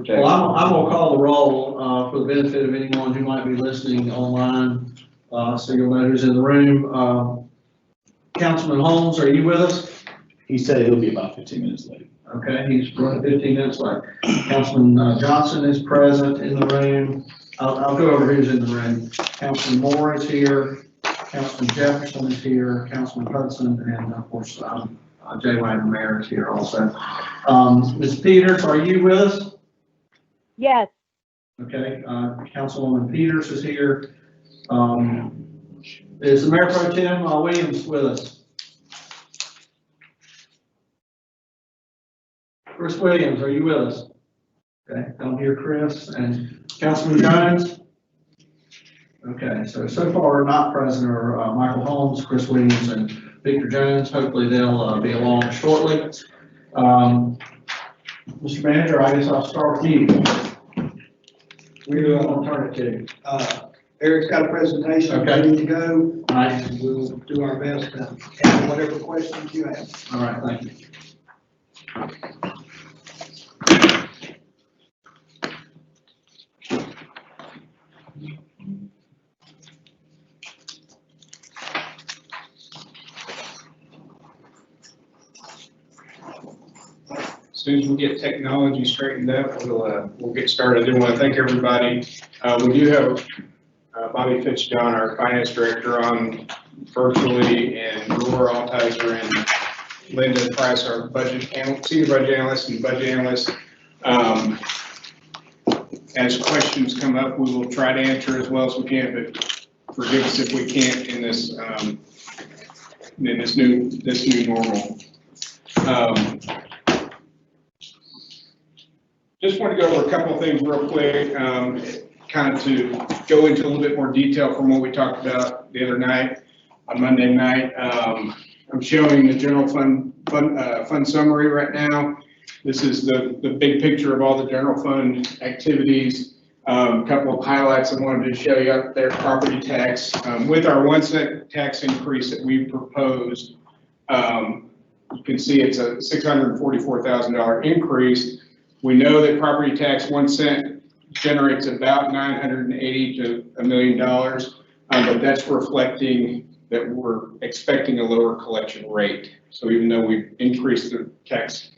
protection. Well, I'm going to call the roll for the benefit of anyone who might be listening online, so you'll know who's in the room. Councilman Holmes, are you with us? He said he'll be about 15 minutes late. Okay, he's running 15 minutes late. Councilman Johnson is present in the room. I'll go over who's in the room. Councilman Moore is here. Councilman Jefferson is here. Councilman Hudson, and of course, Jay Wagner Mayor is here also. Ms. Peters, are you with us? Yes. Okay, Councilwoman Peters is here. Is the Mayor Pro Tem Williams with us? Chris Williams, are you with us? Okay, don't hear Chris. And Councilman Jones? Okay, so far we're not present are Michael Holmes, Chris Williams, and Victor Jones. Hopefully they'll be along shortly. Mr. Manager, I guess I'll start with you. We're going to turn it to, Eric's got a presentation ready to go. All right. And we'll do our best to answer whatever questions you have. All right, thank you. As soon as we get technology straightened up, we'll get started. I do want to thank everybody. We do have Bobby Fitzjohn, our finance director, on virtually, and Laura Altizer and Linda Price, our senior budget analyst and budget analyst. As questions come up, we will try to answer as well as we can, but forgive us if we can't in this new normal. Just want to go over a couple of things real quick, kind of to go into a little bit more detail from what we talked about the other night, on Monday night. I'm showing the general fund summary right now. This is the big picture of all the general fund activities. A couple of highlights I wanted to show you up there. Property tax, with our 1 cent tax increase that we proposed, you can see it's a $644,000 increase. We know that property tax 1 cent generates about $980 to $1 million, but that's reflecting that we're expecting a lower collection rate. So even though we've increased the tax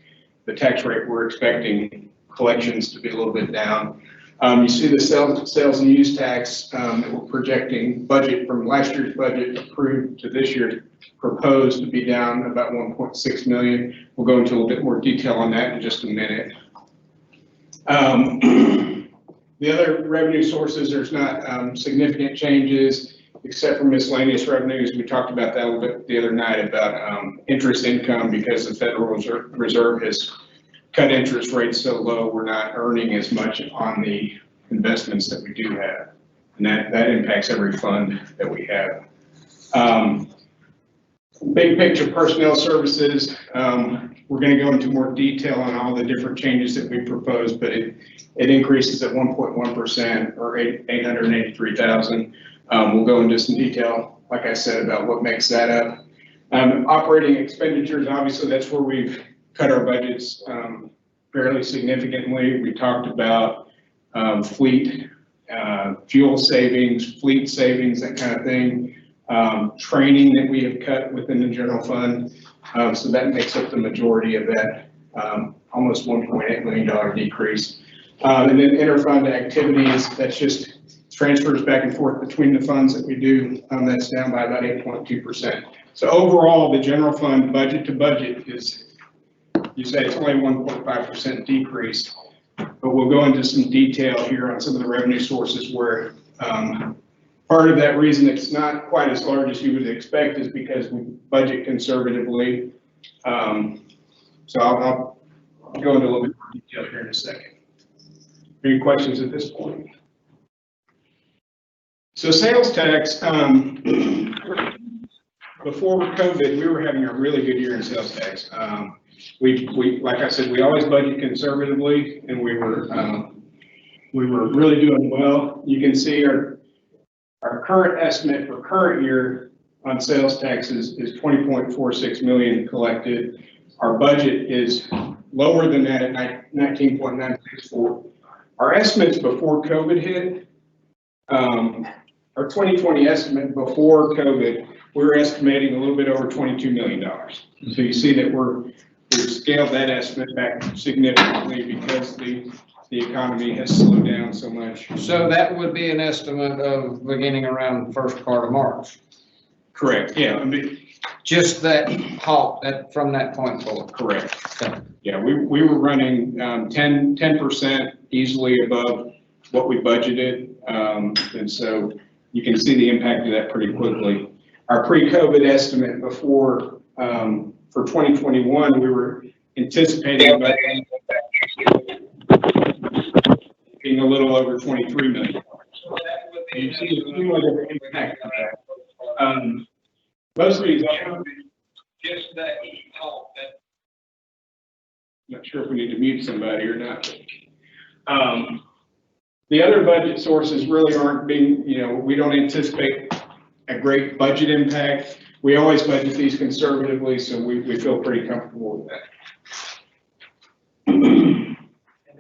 rate, we're expecting collections to be a little bit down. You see the sales and use tax that we're projecting budget from last year's budget approved to this year's proposed to be down about 1.6 million. We'll go into a little bit more detail on that in just a minute. The other revenue sources, there's not significant changes except for miscellaneous revenues. We talked about that a little bit the other night about interest income, because the Federal Reserve has cut interest rates so low, we're not earning as much on the investments that we do have. And that impacts every fund that we have. Big picture personnel services, we're going to go into more detail on all the different changes that we proposed, but it increases at 1.1% or 883,000. We'll go into some detail, like I said, about what makes that up. Operating expenditures, obviously that's where we've cut our budgets fairly significantly. We talked about fleet, fuel savings, fleet savings, that kind of thing. Training that we have cut within the general fund. So that makes up the majority of that almost $1.8 million decrease. And then interfund activities, that's just transfers back and forth between the funds that we do. That's down by about 8.2%. So overall, the general fund budget to budget is, you say it's only 1.5% decrease, but we'll go into some detail here on some of the revenue sources where part of that reason it's not quite as large as you would expect is because we budget conservatively. So I'll go into a little bit more detail here in a second. Any questions at this point? So sales tax, before COVID, we were having a really good year in sales tax. We like I said, we always budget conservatively, and we were really doing well. You can see our current estimate for current year on sales taxes is 20.46 million collected. Our budget is lower than that at 19.964. Our estimates before COVID hit, our 2020 estimate before COVID, we were estimating a little bit over $22 million. So you see that we've scaled that estimate back significantly because the economy has slowed down so much. So that would be an estimate of beginning around the first part of March. Correct, yeah, I mean, Just that halt, that from that point forward. correct. Okay. Yeah, we were running 10% easily above what we budgeted. And so you can see the impact of that pretty quickly. Our pre-COVID estimate before, for 2021, we were anticipating about being a little over $23 million. You see the cumulative impact of that. Most of these, Just that halt, that. not sure if we need to mute somebody or not. The other budget sources really aren't being, we don't anticipate a great budget impact. We always budget these conservatively, so we feel pretty comfortable with that. And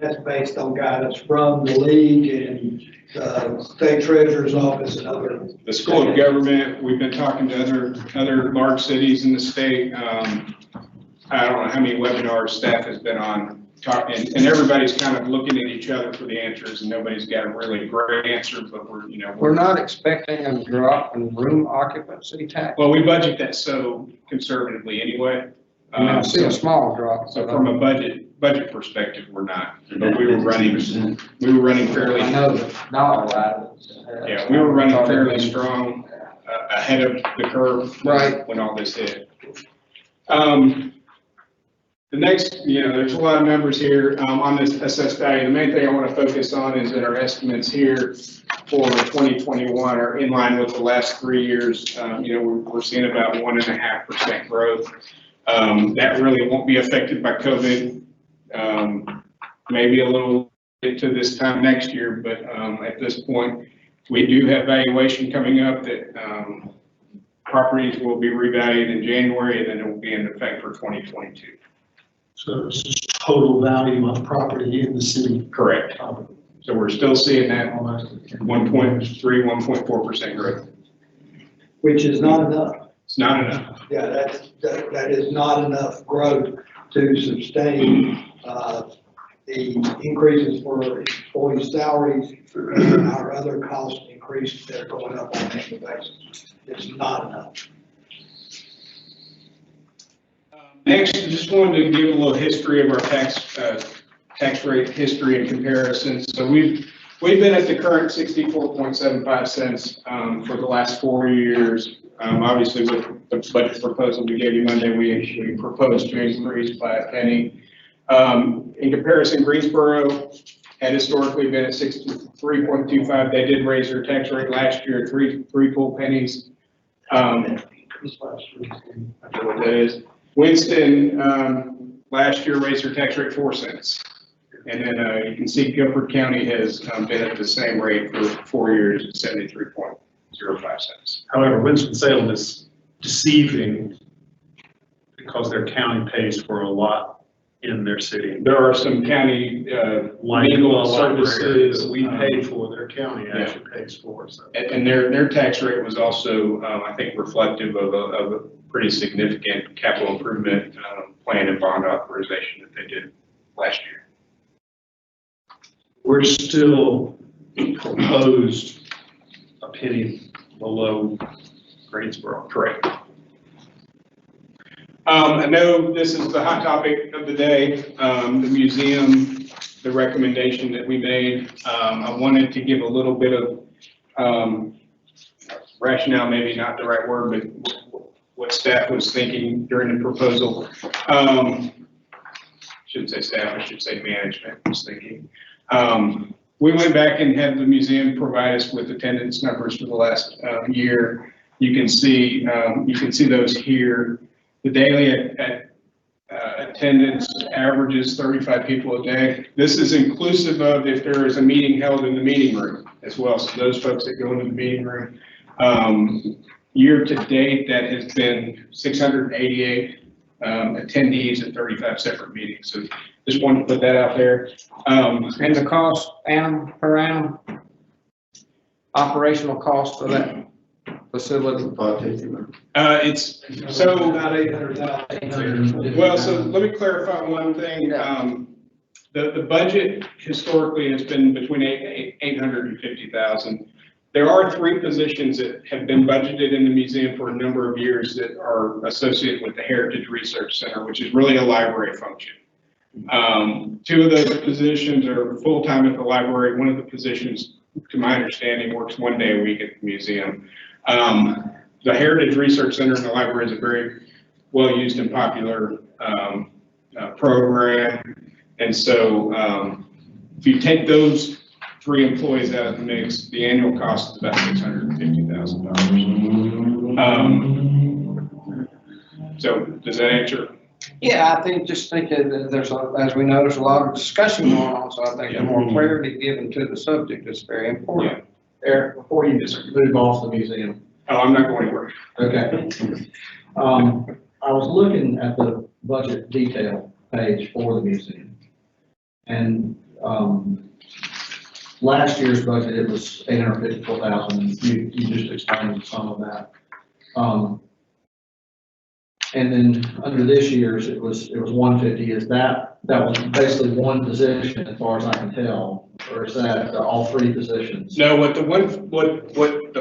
that's based on guidance from the league and the state treasurer's office and other. The School of Government, we've been talking to other large cities in the state. I don't know how many webinars staff has been on talking, and everybody's kind of looking at each other for the answers, and nobody's got a really great answer, but We're not expecting a drop in room occupancy tax. Well, we budget that so conservatively anyway. I see a small drop. So from a budget perspective, we're not, but we were running fairly. I know the dollar items. Yeah, we were running fairly strong, ahead of the curve. Right. When all this hit. The next, there's a lot of numbers here, on this assessed value. The main thing I want to focus on is that our estimates here for 2021 are in line with the last 3 years. We're seeing about 1.5% growth. That really won't be affected by COVID. Maybe a little bit to this time next year, but at this point, we do have valuation coming up that properties will be revalued in January, and then it will be in effect for 2022. So it's just total value of property in the city. Correct. So we're still seeing that 1.3, 1.4% growth. Which is not enough. It's not enough. Yeah, that is not enough growth to sustain, the increases for employee salaries and our other cost increases that are going up on an annual basis. It's not enough. Next, I just wanted to give a little history of our tax rate history and comparison. So we've been at the current 64.75 cents for the last 4 years. Obviously, with the budget proposal we gave you Monday, we proposed to increase by a penny. In comparison, Greensboro had historically been at 63.25. They did raise their tax rate last year, three full pennies. I don't know what that is. Winston last year raised their tax rate 4 cents. And then you can see Guilford County has been at the same rate for 4 years at 73.05 cents. However, Winston-Salem is deceiving because their county pays for a lot in their city. There are some county legal services that we pay for, their county actually pays for. So. And their tax rate was also, I think, reflective of a pretty significant capital improvement plan and bond authorization that they did last year. We're still proposed a penny below Greensboro. Correct. I know this is the hot topic of the day, the museum, the recommendation that we made. I wanted to give a little bit of rationale, maybe not the right word, but what staff was thinking during the proposal. Shouldn't say staff, I should say management was thinking. We went back and had the museum provide us with attendance numbers for the last year. You can see those here. The daily attendance averages 35 people a day. This is inclusive of if there is a meeting held in the meeting room as well. So those folks that go into the meeting room. Year to date, that has been 688 attendees at 35 separate meetings. So just wanted to put that out there. And the cost per annum, operational cost for that facility? It's, so, About 800,000. well, so let me clarify one thing. The budget historically has been between 850,000. There are 3 positions that have been budgeted in the museum for a number of years that are associated with the Heritage Research Center, which is really a library function. 2 of those positions are full-time at the library. One of the positions, to my understanding, works 1 day a week at the museum. The Heritage Research Center in the library is a very well-used and popular program. And so if you take those 3 employees out of the mix, the annual cost is about $650,000. So does that answer? Yeah, I think, just thinking that as we know, there's a lot of discussion going on, so I think the more clarity given to the subject is very important. Eric, before you move off the museum. Oh, I'm not going anywhere. Okay. I was looking at the budget detail page for the museum. And, last year's budget, it was 854,000. You just explained some of that. And then under this year's, it was 150. Is that was basically one position as far as I can tell, or is that all 3 positions? No, what the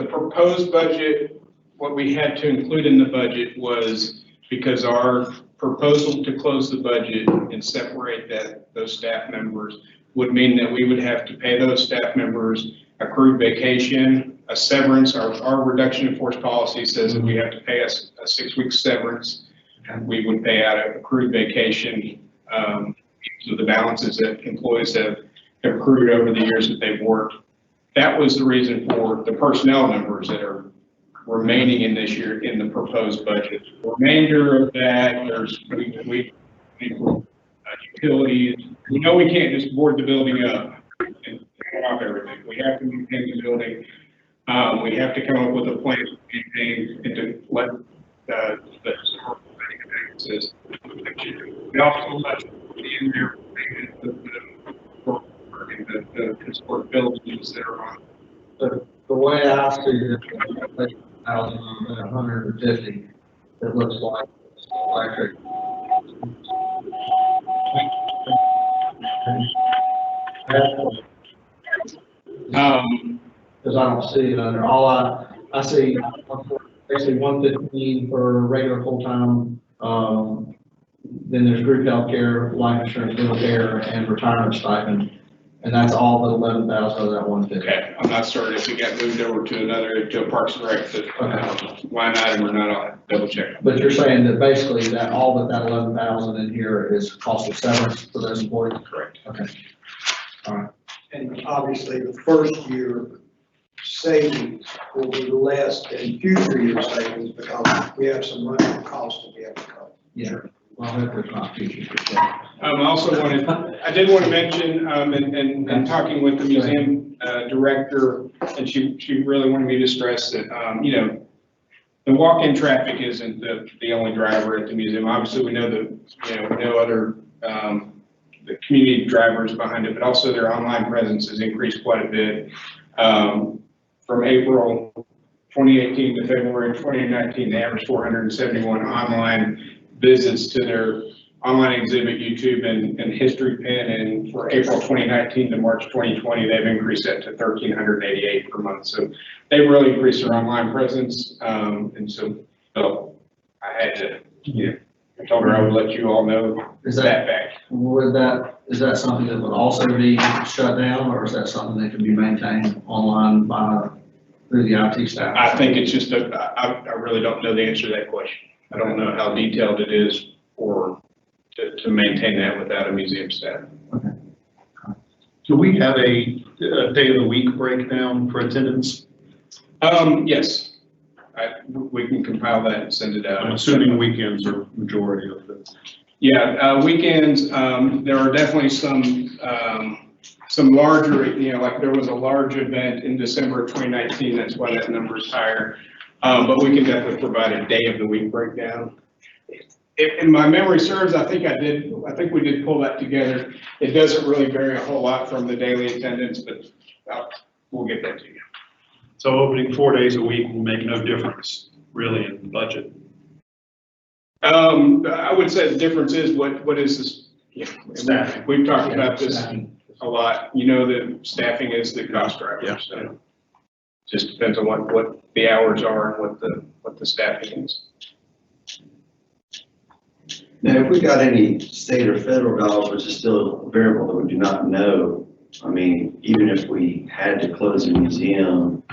proposed budget, what we had to include in the budget was, because our proposal to close the budget and separate those staff members would mean that we would have to pay those staff members accrued vacation, a severance. Our reduction in force policy says that we have to pay us a 6-week severance, and we would pay out accrued vacation. So the balances that employees have accrued over the years that they've worked. That was the reason for the personnel numbers that are remaining in this year in the proposed budget. The remainder of that, there's utilities. We know we can't just board the building up and turn off everything. We have to maintain the building. We have to come up with a plan to maintain and to let the historical access. We also let in there the historic buildings that are on. The way I see it, 150, it looks like it's electric. Because I don't see it under, I see basically 115 for regular full-time, then there's group health care, life insurance, dental care, and retirement stipend. And that's all but 11,000 of that 150. Okay, I'm not certain if it got moved over to a Parks and Rec line item or not. I'll double check. But you're saying that basically that all but that 11,000 in here is cost of severance for those employees? Correct. Okay. All right. And obviously, the first year savings will be less than future year savings because we have some running costs that we have to cover. Yeah. Well, I hope there's not future. I did want to mention, and talking with the museum director, and she really wanted me to stress that, the walk-in traffic isn't the only driver at the museum. Obviously, we know we know other, the community drivers behind it, but also their online presence has increased quite a bit. From April 2018 to February 2019, they averaged 471 online visits to their online exhibit, YouTube, and History Pin. And for April 2019 to March 2020, they've increased that to 1,388 per month. So they really increased their online presence. And so I had to, I told her I would let you all know that fact. Is that something that would also be shut down, or is that something that can be maintained online through the IT staff? I think it's just I really don't know the answer to that question. I don't know how detailed it is to maintain that without a museum staff. Okay. Do we have a day of the week breakdown for attendance? Yes. We can compile that and send it out. I'm assuming weekends are majority of it. Yeah, weekends, there are definitely some larger, like there was a large event in December of 2019, that's why that number is higher. But we can definitely provide a day of the week breakdown. if my memory serves, I think we did pull that together. It doesn't really vary a whole lot from the daily attendance, but we'll get that to you. So opening 4 days a week will make no difference, really, in the budget. I would say the difference is what is this? Yeah, Staffing. We've talked about this a lot. You know that staffing is the cost driver. Yeah. So just depends on what the hours are and what the staffing is. Now, if we got any state or federal dollars, which is still a variable that we do not know, I mean, even if we had to close the museum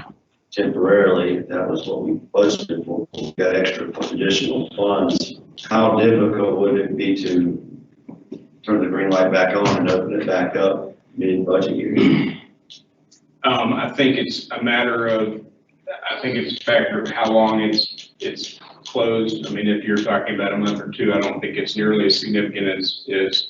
temporarily, if that was what we budgeted for, we got extra additional funds, how difficult would it be to turn the green light back on and open it back up mid-budget year? I think it's a matter of, I think it's a factor of how long it's closed. I mean, if you're talking about a month or two, I don't think it's nearly as significant as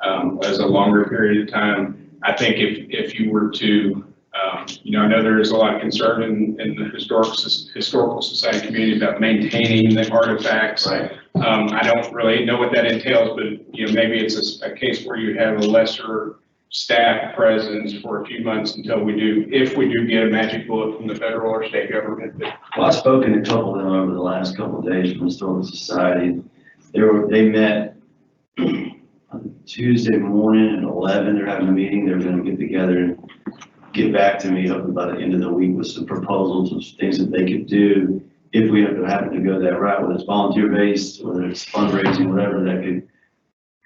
a longer period of time. I think if you were to, I know there is a lot of concern in the historical society community about maintaining the artifacts. Right. I don't really know what that entails, but maybe it's a case where you have a lesser staff presence for a few months until if we do get a magic bullet from the federal or state government. Well, I've spoken to a couple of them over the last couple of days from the Historical Society. They met on Tuesday morning at 11. They're having a meeting. They're going to get together and get back to me hopefully by the end of the week with some proposals of things that they could do if we happen to go that route, whether it's volunteer based, whether it's fundraising, whatever, that could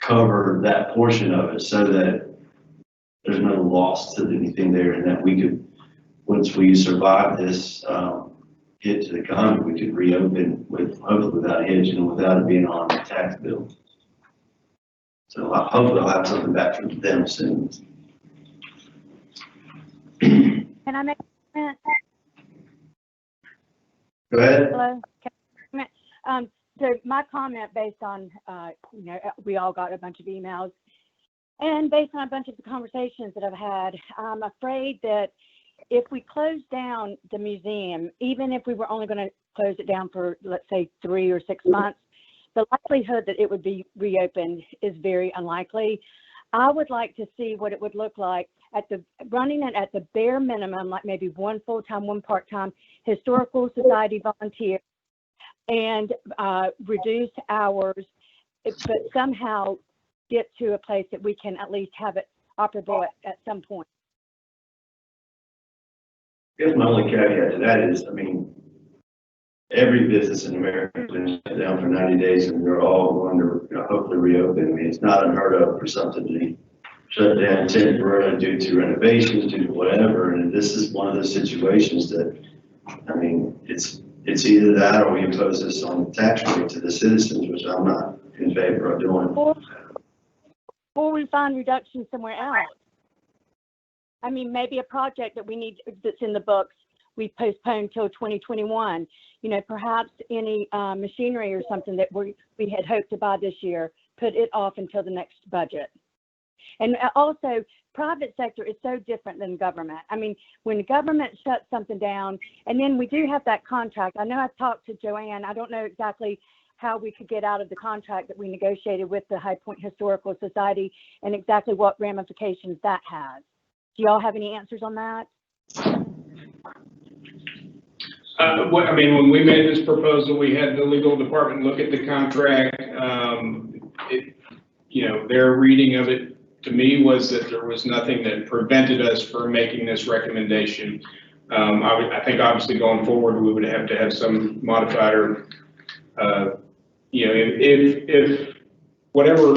cover that portion of it so that there's no loss to anything there, and that we could, once we survive this hit to the economy, we could reopen with hopefully without a hitch and without it being on the tax bill. So hopefully I'll have something back from them soon. Can I make a comment? Go ahead. Hello? Can I comment? So my comment based on, we all got a bunch of emails, and based on a bunch of the conversations that I've had, I'm afraid that if we close down the museum, even if we were only going to close it down for, let's say, 3 or 6 months, the likelihood that it would be reopened is very unlikely. I would like to see what it would look like running it at the bare minimum, like maybe one full-time, one part-time historical society volunteer, and reduce hours, but somehow get to a place that we can at least have it operable at some point. I guess my only caveat to that is, I mean, every business in America has been shut down for 90 days and they're all going to hopefully reopen. I mean, it's not unheard of for something to be shut down temporarily due to renovations, due to whatever. And this is one of those situations that, I mean, it's either that or we impose this on the tax rate to the citizens, which I'm not in favor of doing. Or we find reduction somewhere else. I mean, maybe a project that we need that's in the books, we postpone till 2021. Perhaps any machinery or something that we had hoped to buy this year, put it off until the next budget. And also, private sector is so different than government. I mean, when the government shuts something down, and then we do have that contract. I know I've talked to Joanne. I don't know exactly how we could get out of the contract that we negotiated with the High Point Historical Society and exactly what ramifications that has. Do y'all have any answers on that? When we made this proposal, we had the legal department look at the contract. Their reading of it to me was that there was nothing that prevented us from making this recommendation. I think obviously going forward, we would have to have some modified or, if whatever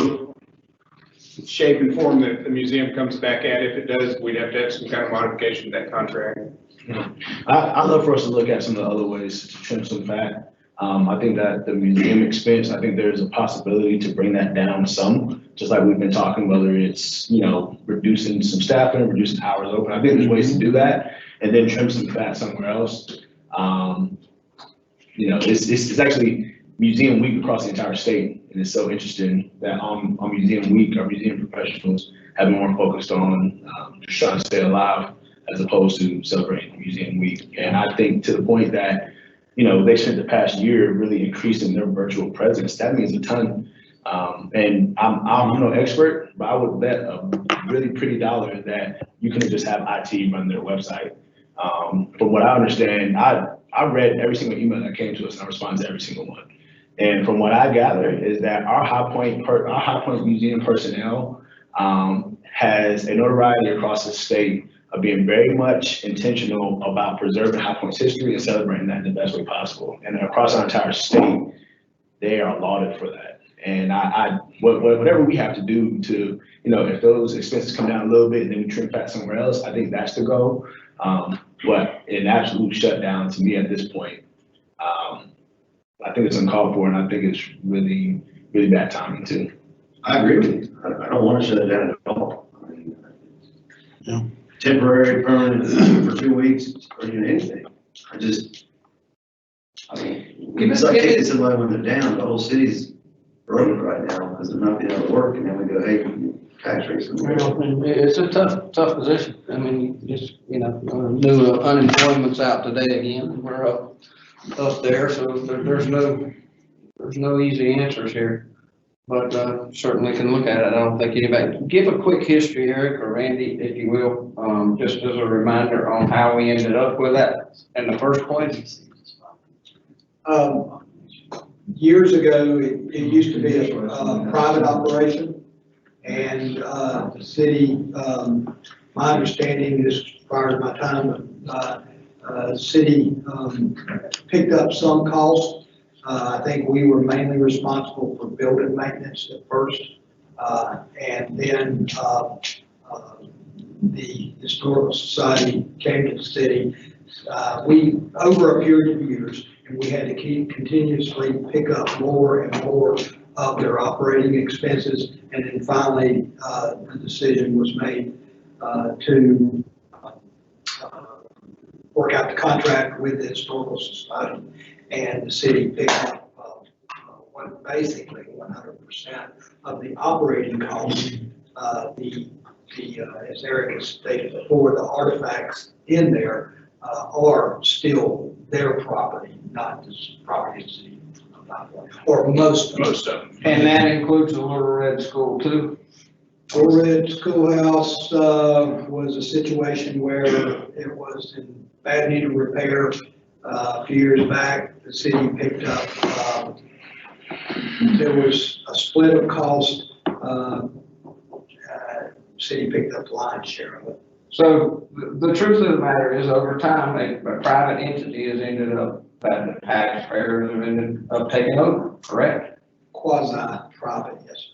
shape and form that the museum comes back at, if it does, we'd have to have some kind of modification to that contract. I'd love for us to look at some of the other ways to trim some fat. I think that the museum expense, I think there's a possibility to bring that down some, just like we've been talking, whether it's, reducing some staffing, reducing hours open. I think there's ways to do that and then trim some fat somewhere else. It's actually Museum Week across the entire state. And it's so interesting that on Museum Week, our museum professionals have been more focused on just trying to stay alive as opposed to celebrating Museum Week. And I think to the point that they spent the past year really increasing their virtual presence. That means a ton. And I'm no expert, but I would bet a really pretty dollar that you can just have IT run their website. From what I understand, I read every single email that came to us and I responded to every single one. And from what I gather is that our High Point Museum personnel has a notoriety across the state of being very much intentional about preserving High Point's history and celebrating that in the best way possible. And across our entire state, they are lauded for that. And whatever we have to do to, if those expenses come down a little bit and then we trim back somewhere else, I think that's the goal. But an absolute shutdown to me at this point, I think it's uncalled for, and I think it's really, really bad timing too. I agree with you. I don't want to shut it down at all. I mean, temporary, permanent, for 2 weeks, or even anything. It's like taking somebody when they're down. The whole city's broken right now because they're not being able to work, and then we go, hey, tax rates. Well, it's a tough position. I mean, just, new unemployment's out today again. We're up there, so there's no easy answers here. But certainly can look at it. I don't think anybody, give a quick history, Eric or Randy, if you will, just as a reminder on how we ended up with that in the first place. Years ago, it used to be a private operation, and the city, my understanding is prior to my time, the city picked up some costs. I think we were mainly responsible for building maintenance at first, and then the Historical Society came to the city. We, over a period of years, and we had to continuously pick up more and more of their operating expenses, and then finally the decision was made to work out the contract with the Historical Society, and the city picked up basically 100% of the operating costs. As Eric has stated before, the artifacts in there are still their property, not the property of the city, or most of them. And that includes the Little Red School too? Little Red Schoolhouse was a situation where it was in bad need of repair. A few years back, the city picked up, there was a split of cost. City picked up the lion's share of it. So the truth of the matter is, over time, a private entity has ended up, that the taxpayers have ended up taking over, correct? Quasi-private, yes.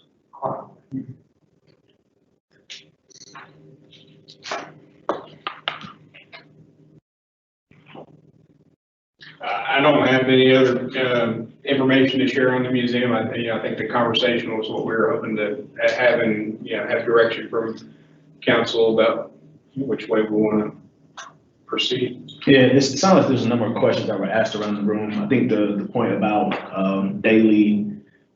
I don't have any other information to share on the museum. I think the conversation was what we were hoping to have, and have direction from council about which way we want to proceed. Yeah, it sounds like there's a number of questions that were asked around the room. I think the point about daily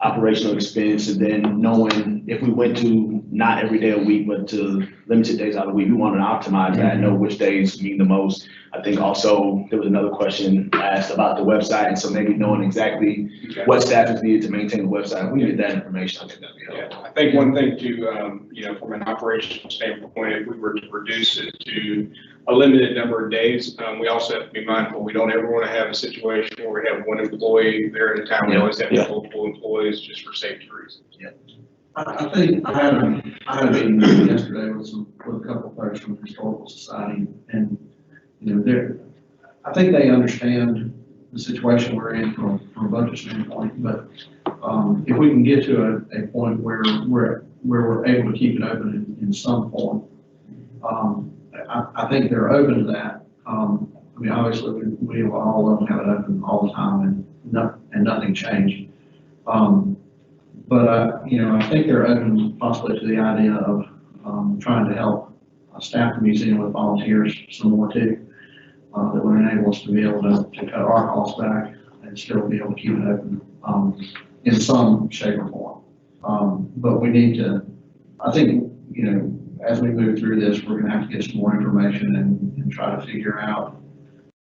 operational expense, and then knowing if we went to not every day a week, but to limited days out of the week, we want to optimize that, know which days mean the most. I think also there was another question asked about the website, and so maybe knowing exactly what staff is needed to maintain the website. If we get that information, I think that'd be helpful. Yeah, I think one thing to, from an operational standpoint, if we were to reduce it to a limited number of days, we also have to be mindful, we don't ever want to have a situation where we have one employee there at a time. We always have multiple employees just for safety reasons. Yeah. I think I had a meeting yesterday with a couple of folks from the Historical Society, and I think they understand the situation we're in from a budget standpoint. But if we can get to a point where we're able to keep it open in some form, I think they're open to that. Obviously we all love to have it open all the time and nothing changed. But I think they're open possibly to the idea of trying to help staff the museum with volunteers some more too, that would enable us to be able to cut our costs back and still be able to keep it open in some shape or form. But we need to, I think, as we move through this, we're going to have to get some more information and try to figure out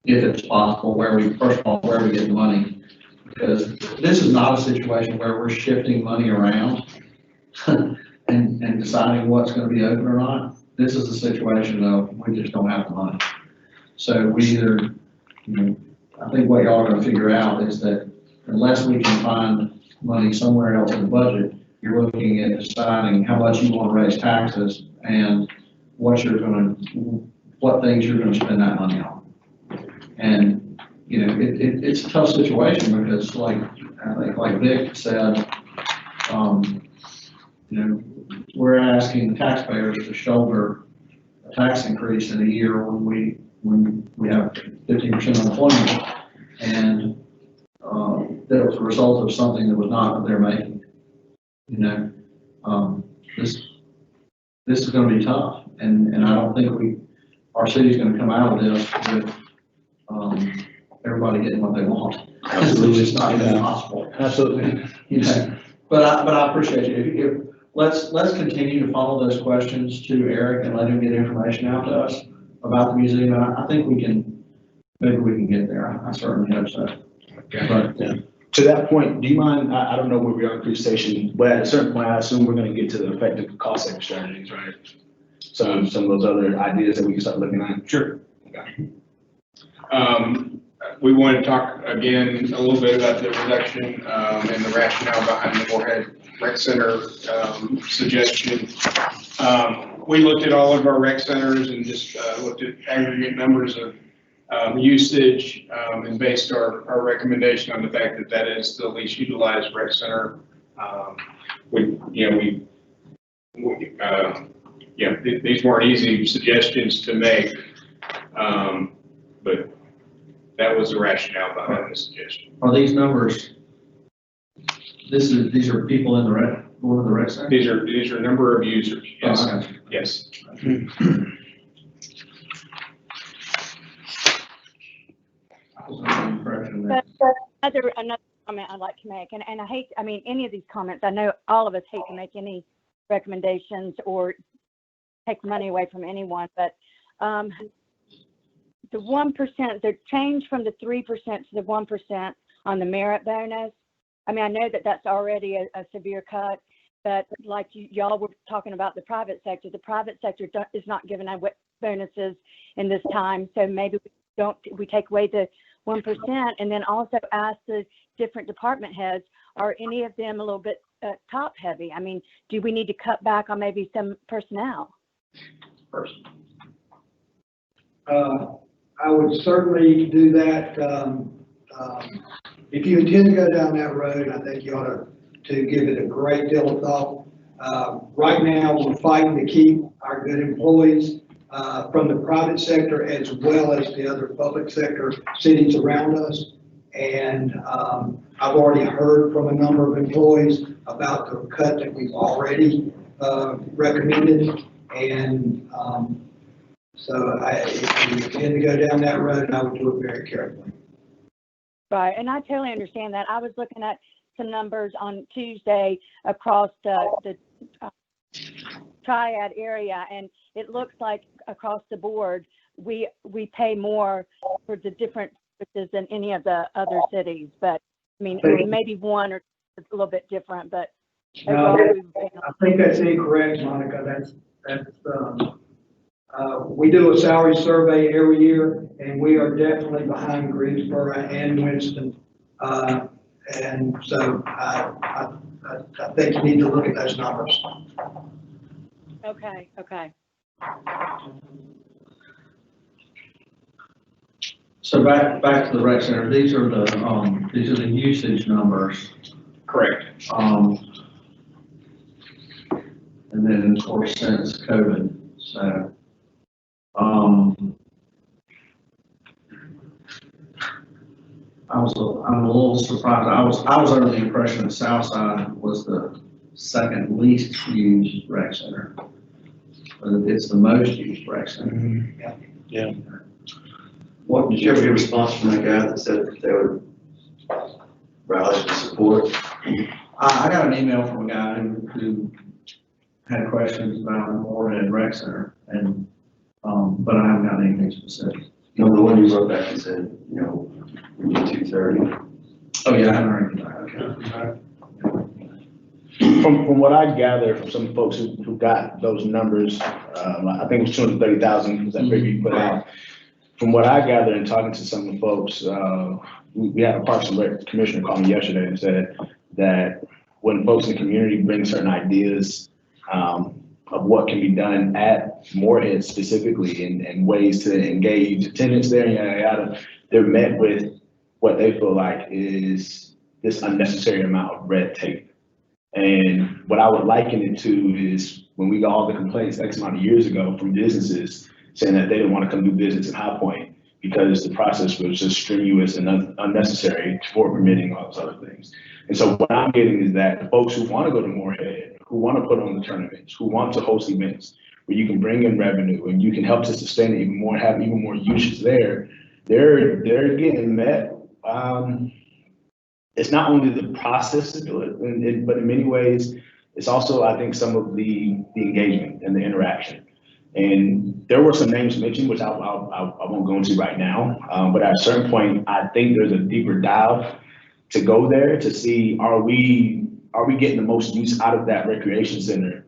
if it's possible, first of all, where we get the money. Because this is not a situation where we're shifting money around and deciding what's gonna be open or not. This is a situation of, we just don't have the money. So we either, I think what y'all are gonna figure out is that unless we can find money somewhere else in the budget, you're looking at deciding how much you wanna raise taxes and what things you're gonna spend that money on. And, it's a tough situation because I think like Vic said, we're asking the taxpayers to shoulder a tax increase in a year when we have 15% unemployment, and that was a result of something that was not what they're making. This is going to be tough, and I don't think our city's going to come out of this with everybody getting what they want. Absolutely. It's not even possible. Absolutely. But I appreciate you. Let's continue to follow those questions to Eric and let him get information out to us about the museum. And I think maybe we can get there. I certainly hope so. Okay. But, Yeah. To that point, do you mind, I don't know where we are in the presentation, but at a certain point, I assume we're gonna get to the effective cost saving strategies, right? So some of those other ideas that we can start looking at. Sure. Okay. We want to talk again a little bit about the reduction and the rationale behind the Moorhead Rec Center suggestion. We looked at all of our rec centers and just looked at aggregate numbers of usage and based our recommendation on the fact that that is the least utilized rec center. These weren't easy suggestions to make, but that was the rationale behind the suggestion. are these numbers? These are people in the rec center. These are number of users. Yes. Oh, okay. Yes. I was under the impression that. But another comment I'd like to make, and I hate, any of these comments, I know all of us hate to make any recommendations or take money away from anyone, but the 1%, the change from the 3% to the 1% on the merit bonus, I know that that's already a severe cut, but like y'all were talking about the private sector is not giving out bonuses in this time, so maybe we take away the 1% and then also ask the different department heads, are any of them a little bit top heavy? Do we need to cut back on maybe some personnel? I would certainly do that. If you intend to go down that road, I think you ought to give it a great deal of thought. Right now, we're fighting to keep our good employees from the private sector as well as the other public sector cities around us. And I've already heard from a number of employees about the cut that we've already recommended. And so if you intend to go down that road, I would do it very carefully. Right, and I totally understand that. I was looking at some numbers on Tuesday across the Triad area, and it looks like across the board, we pay more for the different services than any of the other cities. But maybe one or it's a little bit different, but overall, I think that's incorrect, Monica. We do a salary survey every year, and we are definitely behind Greensboro and Winston. And so I think you need to look at those numbers. Okay. So back to the rec center. These are the usage numbers. Correct. And then of course since COVID. So I'm a little surprised. I was under the impression that Southside was the second least used rec center, but it's the most used rec center. Yeah. What, did you ever get a response from that guy that said that they would rally for support? I got an email from a guy who had questions about the Moorhead Rec Center, and but I haven't got anything specific. No, the one you wrote back and said, you know, we need 230. Oh, yeah, I haven't heard anything. Okay. From what I gather from some folks who got those numbers, I think it was 230,000 was that figure you put out. From what I gather in talking to some of the folks, we had a Parks and Rec commissioner call me yesterday and said that when folks in the community bring certain ideas of what can be done at Moorhead specifically and ways to engage attendance there, yada, yada, they're met with what they feel like is this unnecessary amount of red tape. And what I would liken it to is when we got all the complaints X amount of years ago from businesses saying that they didn't want to come do business in High Point because the process was just strenuous and unnecessary for permitting all those other things. And so what I'm getting is that the folks who want to go to Moorhead, who want to put on the tournaments, who want to host events where you can bring in revenue and you can help to sustain it even more, have even more uses there, they're getting met. It's not only the process to do it, but in many ways, it's also, I think, some of the engagement and the interaction. And there were some names mentioned, which I won't go into right now, but at a certain point, I think there's a deeper dive to go there to see, are we getting the most use out of that recreation center,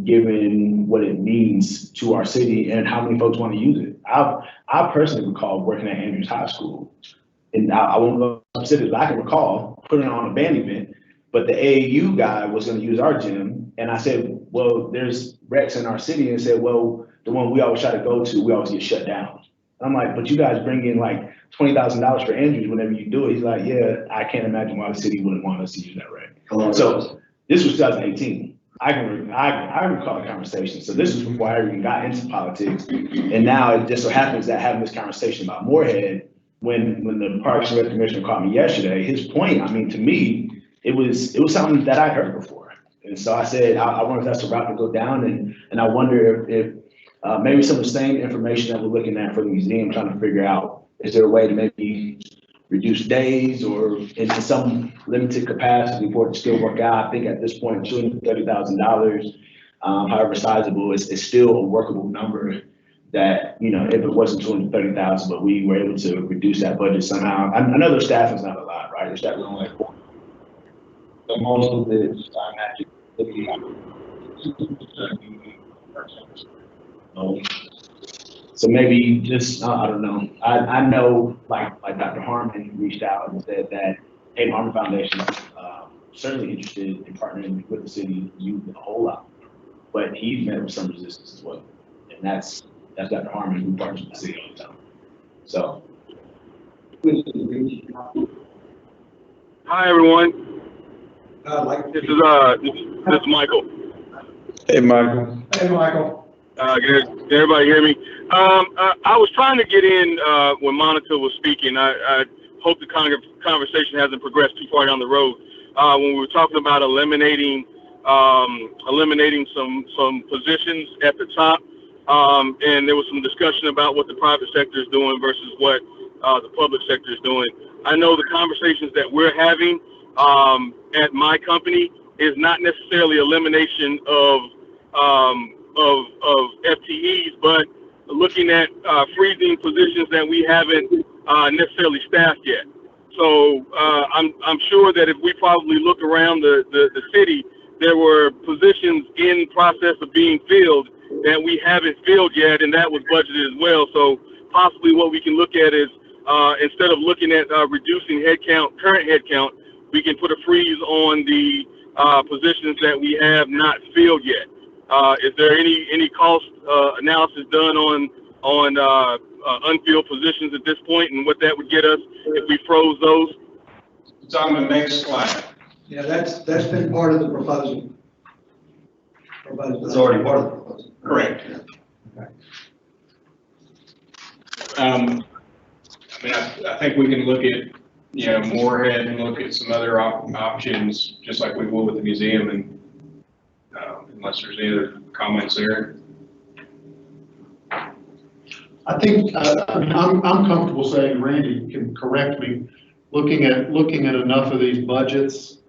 given what it means to our city and how many folks want to use it. I personally recall working at Andrews High School, and I won't go specifics, but I can recall putting on a band event, but the AAU guy was going to use our gym. And I said, well, there's recs in our city. And said, well, the one we always try to go to, we always get shut down. I'm like, but you guys bring in like $20,000 for Andrews whenever you do it. He's like, yeah, I can't imagine why the city wouldn't want us to use that rec. So this was 2018. I recall the conversation. So this was before I even got into politics. And now it just so happens that having this conversation about Moorhead, when the Parks and Rec commissioner called me yesterday, his point, I mean, to me, it was something that I heard before. And so I said, I wonder if that's the route to go down. And I wonder if maybe some of the same information that we're looking at for the museum, trying to figure out, is there a way to maybe reduce days or in some limited capacity for it to still work out? I think at this point, $230,000, however sizable, is still a workable number. That, you know, if it wasn't 230,000, but we were able to reduce that budget somehow. I know their staff is not a lot, right? Their staff is only like 4. So most of this, I'm actually looking at. So maybe just, I don't know. I know, like Dr. Harmon reached out and said that, hey, Harmon Foundation is certainly interested in partnering with the city to use a whole lot, but he's met with some resistance as well, and that's Dr. Harmon, who partners with the city all the time. So. Hi, everyone. This is Michael. Hey, Michael. Hey, Michael. Can everybody hear me? I was trying to get in when Monica was speaking. I hope the conversation hasn't progressed too far down the road. When we were talking about eliminating some positions at the top. And there was some discussion about what the private sector is doing versus what the public sector is doing. I know the conversations that we're having at my company is not necessarily elimination of FTEs, but looking at freezing positions that we haven't necessarily staffed yet. So I'm sure that if we probably look around the city, there were positions in process of being filled that we haven't filled yet, and that was budgeted as well. So possibly what we can look at is instead of looking at reducing current headcount, we can put a freeze on the positions that we have not filled yet. Is there any cost analysis done on unfilled positions at this point, and what that would get us if we froze those? It's on the next slide. Yeah, that's been part of the proposal. It's already part of the proposal. Correct. I mean, I think we can look at, you know, Moorhead and look at some other options, just like we will with the museum, and unless there's any other comments there. I think I'm comfortable saying, Randy can correct me, looking at enough of these budgets,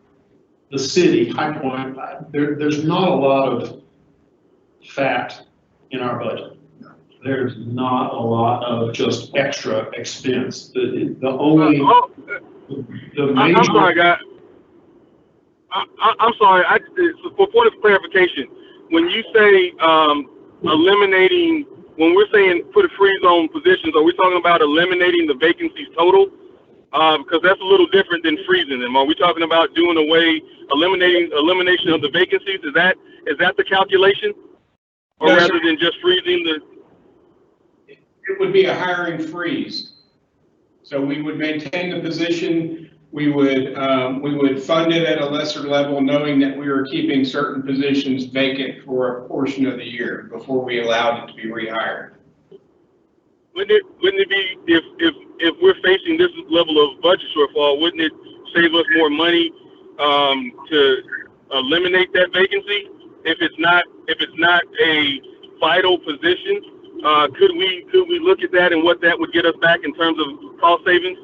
the city, High Point, there's not a lot of fat in our budget. there's not a lot of just extra expense. The only, the I'm major. sorry, guys. I'm sorry. For point of clarification, when you say eliminating, when we're saying put a freeze on positions, are we talking about eliminating the vacancies total? Because that's a little different than freezing them. Are we talking about elimination of the vacancies? Is that the calculation, or No, rather sir. than just freezing the? It would be a hiring freeze. So we would maintain the position, we would fund it at a lesser level, knowing that we were keeping certain positions vacant for a portion of the year before we allowed it to be rehired. Wouldn't it be, if we're facing this level of budget shortfall, wouldn't it save us more money to eliminate that vacancy? If it's not a vital position, could we look at that and what that would get us back in terms of cost savings?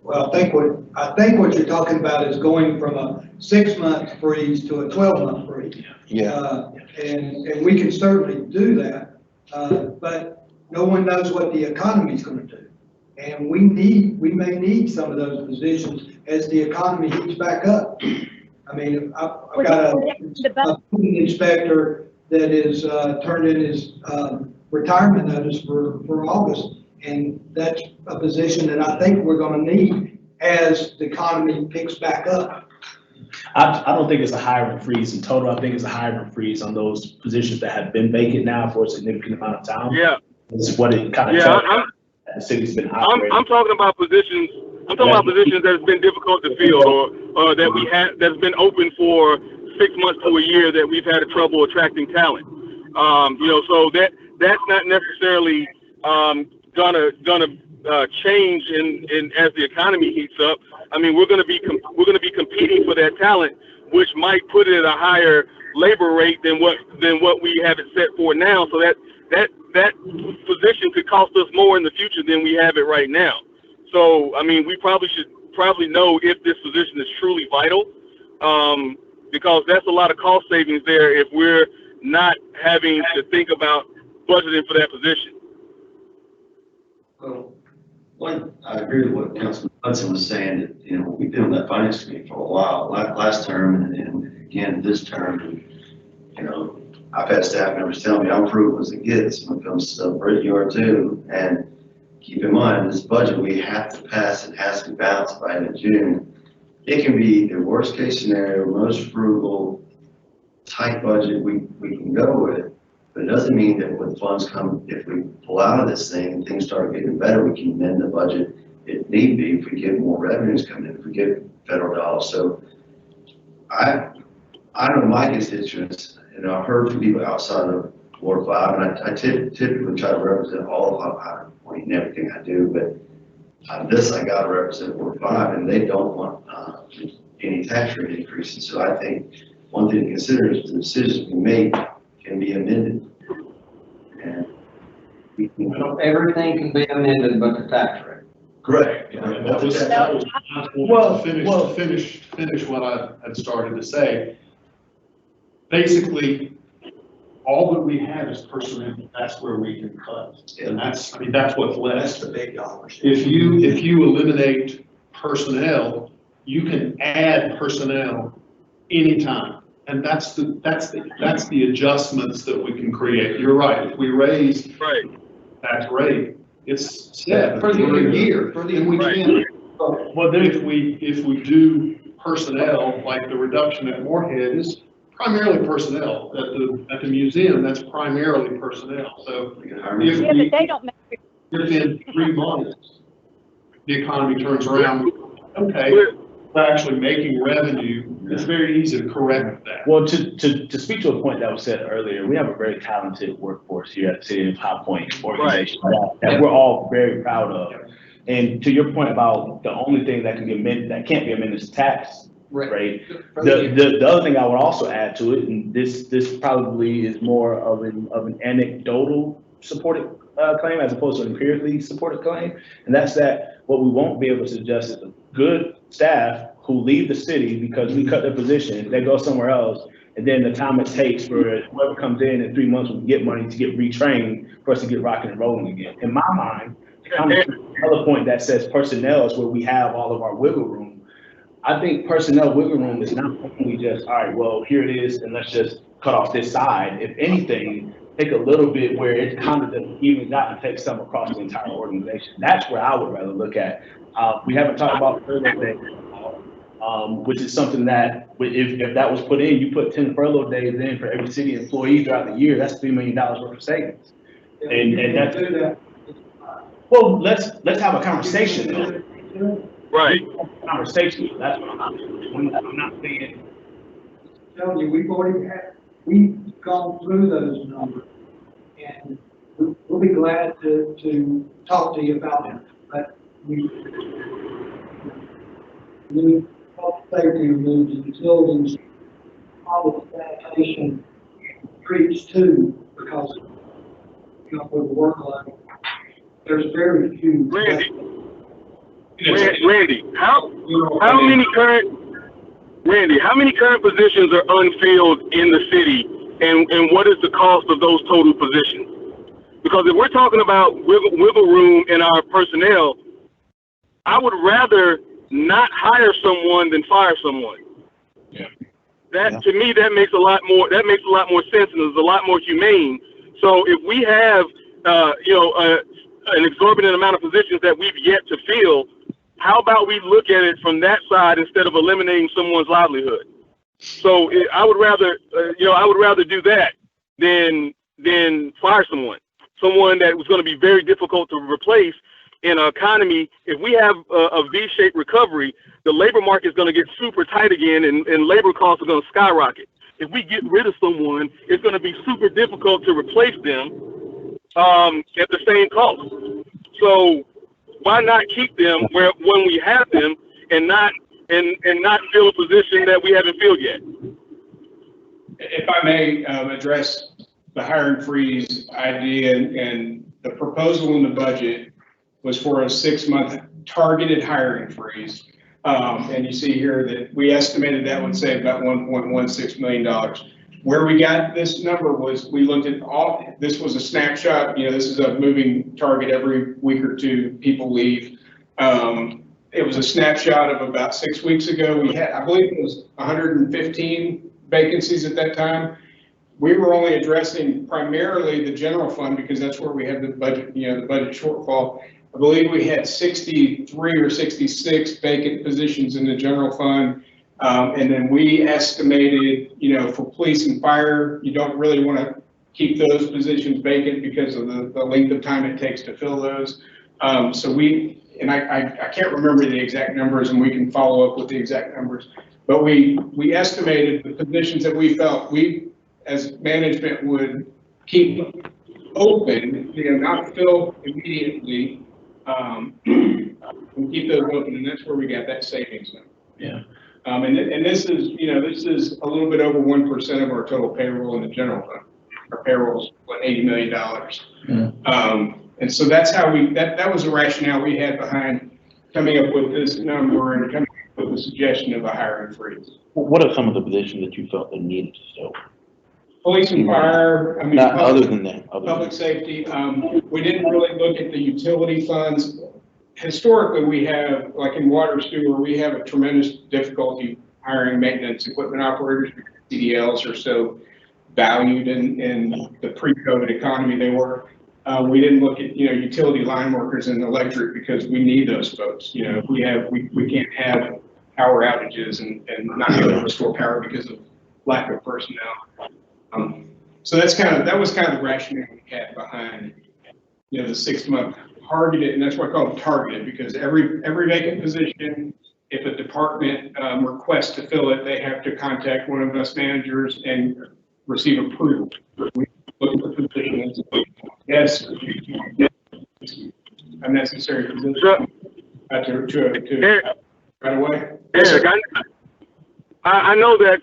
Well, I think what you're talking about is going from a 6-month freeze to a 12-month freeze. And we can certainly do that. But no one knows what the economy is going to do. And we may need some of those positions as the economy heats back up. I mean, I've got a building inspector that is turned in his retirement notice for August. And that's a position that I think we're going to need as the economy picks back up. I don't think it's a hiring freeze in total. I think it's a hiring freeze on those positions that have been vacant now for a significant amount of time. Yeah. It's what it kind of tells the city's been operating. I'm talking about positions. I'm talking about positions that's been difficult to fill, or that's been open for 6 months to a year that we've had trouble attracting talent. So that's not necessarily gonna change in as the economy heats up. I mean, we're gonna be competing for that talent, which might put it at a higher labor rate than what we have it set for now. So that position could cost us more in the future than we have it right now. So I mean, we should know if this position is truly vital, because that's a lot of cost savings there if we're not having to think about budgeting for that position. Well, I agree with what Councilman Hudson was saying, that, we've been on that finance committee for a while, last term and again this term. And, I've had staff members tell me I'm prudent as it gets when it comes to stuff, Britt, you are too. And keep in mind, this budget we have to pass and has to be balanced by the end of June. It can be the worst case scenario, most frugal, tight budget we can go with. But it doesn't mean that when funds come, if we pull out of this thing and things start getting better, we can amend the budget if need be, if we get more revenues coming in, if we get federal dollars. So I know my constituents, and I've heard from people outside of Ward 5, and I typically try to represent all of High Point and everything I do, but on this I got to represent Ward 5, and they don't want any tax rate increases. So I think one thing to consider is the decisions we make can be amended. And Everything can be amended but the tax rate. correct. That was to finish what I had started to say. Basically, all that we have is personnel. That's where we can cut. And that's what's left. That's the big dollars. If you eliminate personnel, you can add personnel anytime. And that's the adjustments that we can create. You're right. If we raise tax rate, it's set for the year. And we can. Well, then if we do personnel, like the reduction at Moorhead is primarily personnel. At the museum, that's primarily personnel. So if they don't make within 3 months, the economy turns around, okay, we're actually making revenue, it's very easy to correct that. Well, to speak to a point that was said earlier, we have a very talented workforce here at the City of High Point organization that we're all very proud of. And to your point about the only thing that can be amended, that can't be amended is tax rate. The other thing I would also add to it, and this probably is more of an anecdotal supported claim as opposed to an empirically supported claim, and that's that what we won't be able to adjust is a good staff who leave the city because we cut their position, they go somewhere else, and then the time it takes for whoever comes in 3 months will get money to get retrained for us to get rocking and rolling again. In my mind, another point that says personnel is where we have all of our wiggle room. I think personnel wiggle room is not only just, all right, well, here it is, and let's just cut off this side. If anything, take a little bit where it kind of just evens out and takes some across the entire organization. That's where I would rather look at. We haven't talked about furlough days, which is something that if that was put in, you put 10 furlough days in for every city employee throughout the year, that's $3 million worth of savings. And that's, well, let's have a conversation. Right. Conversation, that's what I'm not saying. Telling you, we've gone through those numbers, and we'll be glad to talk to you about it, but we need health, safety, we need utilities, all the sanitation, streets too, because, you know, with the workload, there's very few. Randy, how many current positions are unfilled in the city, and what is the cost of those total positions? Because if we're talking about wiggle room in our personnel, I would rather not hire someone than fire someone. Yeah. To me, that makes a lot more sense, and is a lot more humane. So if we have an exorbitant amount of positions that we've yet to fill, how about we look at it from that side instead of eliminating someone's livelihood? So I would rather do that than fire someone that was going to be very difficult to replace in an economy. If we have a V-shaped recovery, the labor market is going to get super tight again, and labor costs are going to skyrocket. If we get rid of someone, it's going to be super difficult to replace them at the same cost. So why not keep them when we have them and not fill a position that we haven't filled yet? If I may address the hiring freeze idea, and the proposal in the budget was for a 6-month targeted hiring freeze. And you see here that we estimated that would save about $1.16 million. Where we got this number was we looked at this was a snapshot, this is a moving target every week or two, people leave. It was a snapshot of about 6 weeks ago. We had, I believe it was 115 vacancies at that time. We were only addressing primarily the general fund because that's where we had the budget, the budget shortfall. I believe we had 63 or 66 vacant positions in the general fund. And then we estimated, for police and fire, you don't really want to keep those positions vacant because of the length of time it takes to fill those. So I can't remember the exact numbers, and we can follow up with the exact numbers, but we estimated the positions that we felt we as management would keep open, not fill immediately, and keep those open, and that's where we got that savings number. Yeah. And this is, this is a little bit over 1% of our total payroll in the general fund. Our payroll is $80 million. Yeah. And so that's how that was the rationale we had behind coming up with this number and coming up with the suggestion of a hiring freeze. What are some of the positions that you felt that needed to fill? Police and fire, Other than that. Public safety. We didn't really look at the utility funds. Historically, we have, like in water sewer, we have a tremendous difficulty hiring maintenance equipment operators because CDLs are so valued in the pre-COVID economy they were. We didn't look at, utility line workers and electric because we need those folks. We can't have power outages and not be able to restore power because of lack of personnel. So that was kind of the rationale we had behind, the 6-month targeted, and that's why I call it targeted, because every vacant position, if a department requests to fill it, they have to contact one of us managers and receive approval. We look at the position and yes, a necessary position to right away. Eric, I know that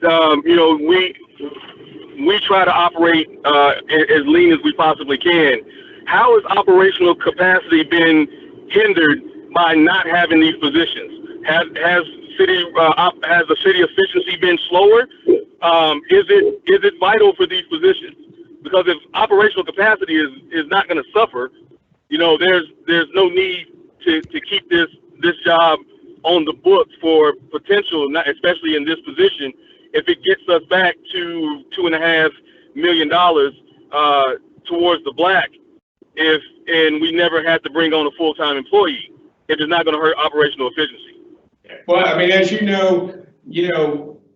we try to operate as lean as we possibly can. How has operational capacity been hindered by not having these positions? Has has the city efficiency been slower? Is it vital for these positions? Because if operational capacity is not going to suffer, there's no need to keep this job on the books for potential, especially in this position, if it gets us back to $2.5 million towards the black, and we never had to bring on a full-time employee, if it's not going to hurt operational efficiency. Well, I mean, as you know,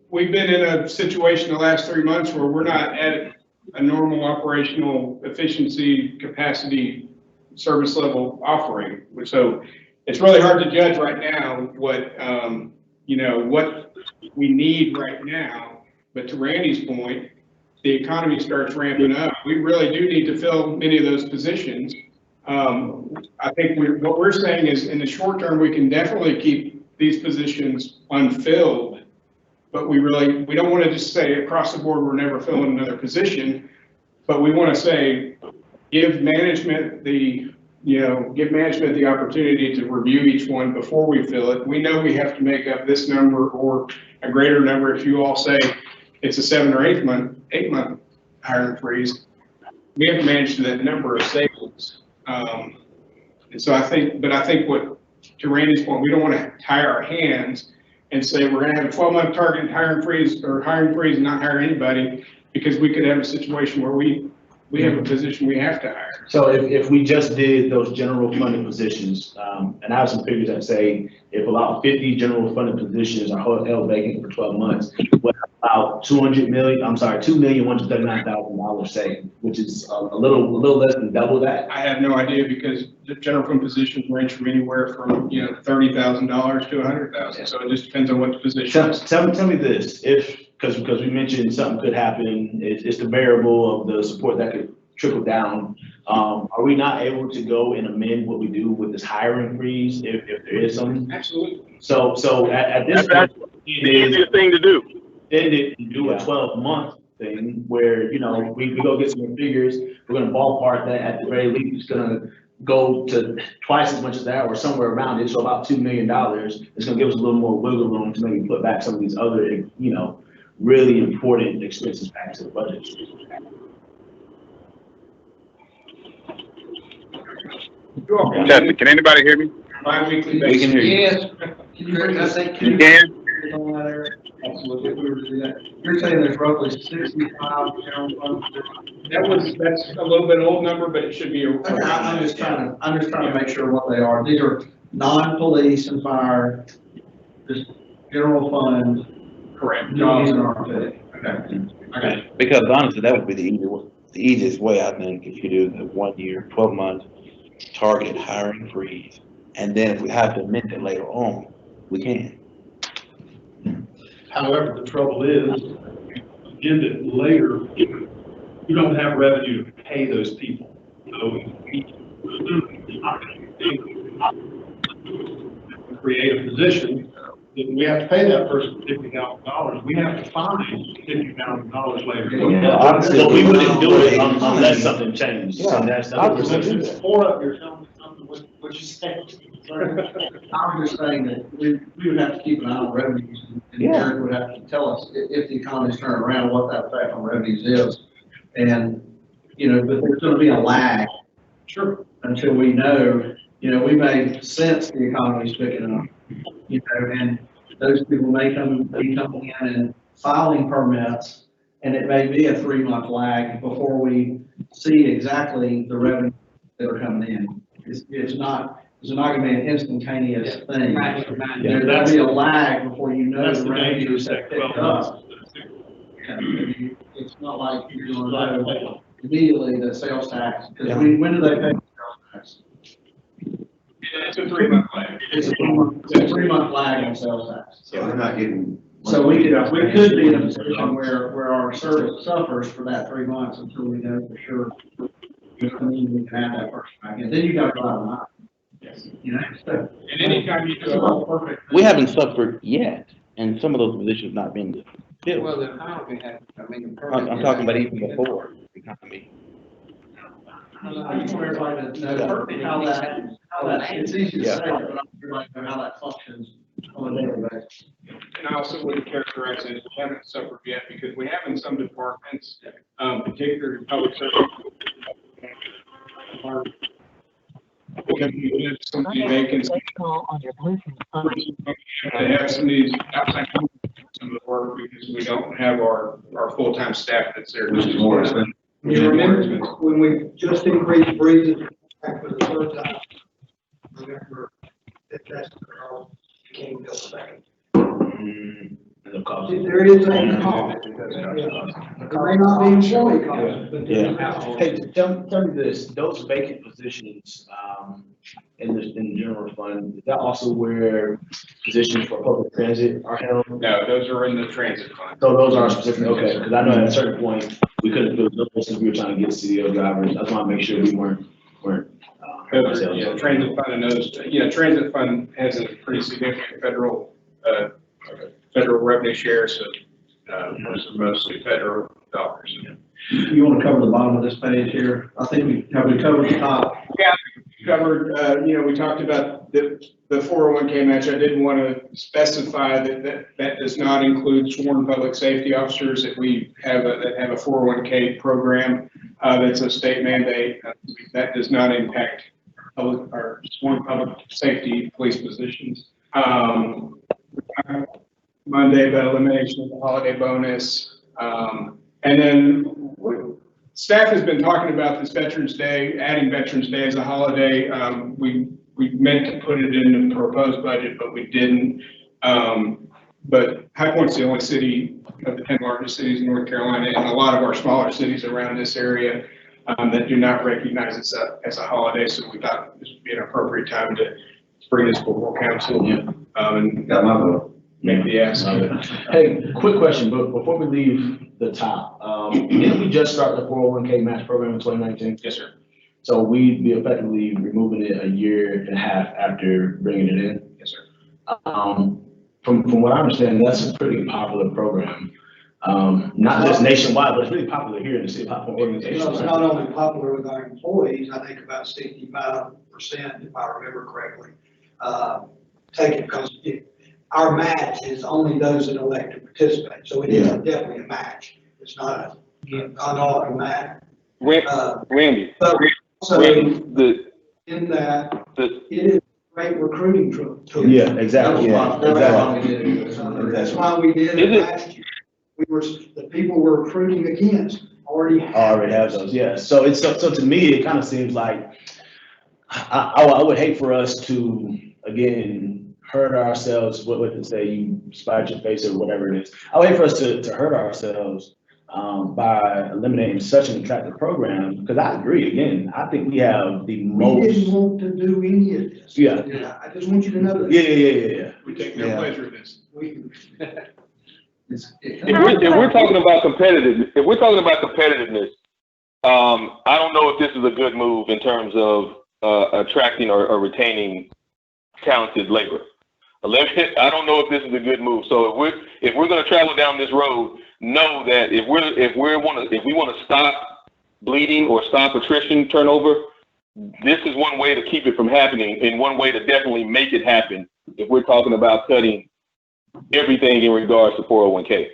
we've been in a situation the last 3 months where we're not at a normal operational efficiency, capacity, service level offering. So it's really hard to judge right now what we need right now. But to Randy's point, the economy starts ramping up. We really do need to fill many of those positions. I think what we're saying is in the short term, we can definitely keep these positions unfilled, but we don't want to just say across the board, we're never filling another position, but we want to say, give management the opportunity to review each one before we fill it. We know we have to make up this number or a greater number. If you all say it's a 7 or 8 month hiring freeze, we have to manage that number of savings. And so I think to Randy's point, we don't want to tie our hands and say we're going to have a 12-month target hiring freeze and not hire anybody, because we could have a situation where we have a position we have to hire. So if we just did those general funded positions, and I have some figures that say if about 50 general funded positions are held vacant for 12 months, what about $2,139,000 saved, which is a little less than double that. I have no idea, because the general fund positions range from anywhere from $30,000 to $100,000. So it just depends on what the position is. Tell me this, because we mentioned something could happen, it's the variable of the support that could trickle down. Are we not able to go and amend what we do with this hiring freeze if there is some? Absolutely. So at this That's point, the easiest thing to do. Then to do a 12-month thing where, we go get some figures, we're gonna ballpark that at the very least, it's gonna go to twice as much as that or somewhere around it, so about $2 million. It's gonna give us a little more wiggle room to maybe put back some of these other, really important expenses back to the budget. Testing, can anybody hear me? Bi-weekly We basis. can hear you. Yes. Can you bring that thing? You can? Absolutely. If we were to do that. You're saying there's roughly 65 general fund positions? That's a little bit old number, but it should be. Okay, I'm just trying to make sure what they are. These are non-police and fire, just general fund. Correct. Jobs and RFP. Okay. Because honestly, that would be the easiest way, I think, if you do the 1 year, 12-month targeted hiring freeze. And then if we have to amend it later on, we can. However, the trouble is, end it later, you don't have revenue to pay those people. So we create a position that we have to pay that person $50,000. We have to find $50,000 later. So we wouldn't do it unless something changed. So that's Pour up, you're telling me something, what you said. I was just saying that we would have to keep an eye on revenues, and Eric would have to tell us if the economy's turning around, what that effect on revenues is. And, but there's gonna be a lag. Sure. Until we know, we may sense the economy's picking up, and those people may be coming in and filing permits, and it may be a 3-month lag before we see exactly the revenue that are coming in. It's not gonna be an instantaneous thing. There'll be a lag before you know That's the the revenues dangerous that pick up. It's not like you're gonna know immediately the sales tax, because when do they pay the sales tax? It's a 3-month lag. It's a 3-month lag on sales tax. So we're not getting. So we could be in a position where our service suffers for that 3 months until we know for sure. We can add that person back in, then you gotta go out and hire. So. And anytime you do It's all perfect. We haven't suffered yet, and some of those positions not been filled. Well, the economy has, I'm talking about even before the economy. I just want everybody to know how that, it's easy to say, but I want everybody to know how that functions on a daily basis. And I also wouldn't characterize it as we haven't suffered yet, because we have in some departments, particularly in public service. Because we have some of the vacancies. They have some of these outside, some of the work, because we don't have our full-time staff that's there. Which is more expensive. You remember when we just increased breathing back for the third time? Remember that that's came bill second. The cost. There is a cost. It may not be employee cost, but there's a cost. Hey, tell me this, those vacant positions, in the general fund, is that also where positions for public transit are held? No, those are in the transit fund. So those are specific, okay, because I know at a certain point, we couldn't fill those since we were trying to get CDL drivers. I just want to make sure we weren't. Yeah, transit fund and those, transit fund has a pretty significant federal revenue share, so, those are mostly federal dollars. You want to cover the bottom of this page here? I think we covered the top. Yeah, covered, we talked about the 401k match. I didn't want to specify that does not include sworn public safety officers, that we have that have a 401k program, that's a state mandate. That does not impact public or sworn public safety police positions. Monday about elimination of the holiday bonus. And then staff has been talking about this Veterans Day, adding Veterans Day as a holiday. We meant to put it in the proposed budget, but we didn't. But High Point's the only city of the 10 largest cities in North Carolina, and a lot of our smaller cities around this area that do not recognize it as a holiday. So we thought this would be an appropriate time to bring this before council and Got my vote. make the ask. Hey, quick question, but before we leave the top, didn't we just start the 401k match program in 2019? Yes, sir. So we'd be effectively removing it a year and a half after bringing it in? Yes, sir. From what I understand, that's a pretty popular program. Not just nationwide, but it's really popular here in the city of High Point organization. It's not only popular with our employees, I think about 65%, if I remember correctly, take it because our match is only those that elect to participate. So it is definitely a match. It's not an auto match. Randy, But so Randy, in that, it is a great recruiting tool. Yeah, exactly. That's why we did it last year. The people we're recruiting against already have those, yeah. So to me, it kind of seems like, I would hate for us to, again, hurt ourselves, what would it say, you spite your face or whatever it is. I would hate for us to hurt ourselves by eliminating such an attractive program, because I agree, again, I think we have the most. We didn't want to do any of this. Yeah. I just want you to know that. Yeah. We take no pleasure in this. if we're talking about competitiveness, I don't know if this is a good move in terms of attracting or retaining talented labor. I don't know if this is a good move. So if we're going to travel down this road, know that if we want to stop bleeding or stop attrition turnover, this is one way to keep it from happening, and one way to definitely make it happen. If we're talking about cutting everything in regards to 401k.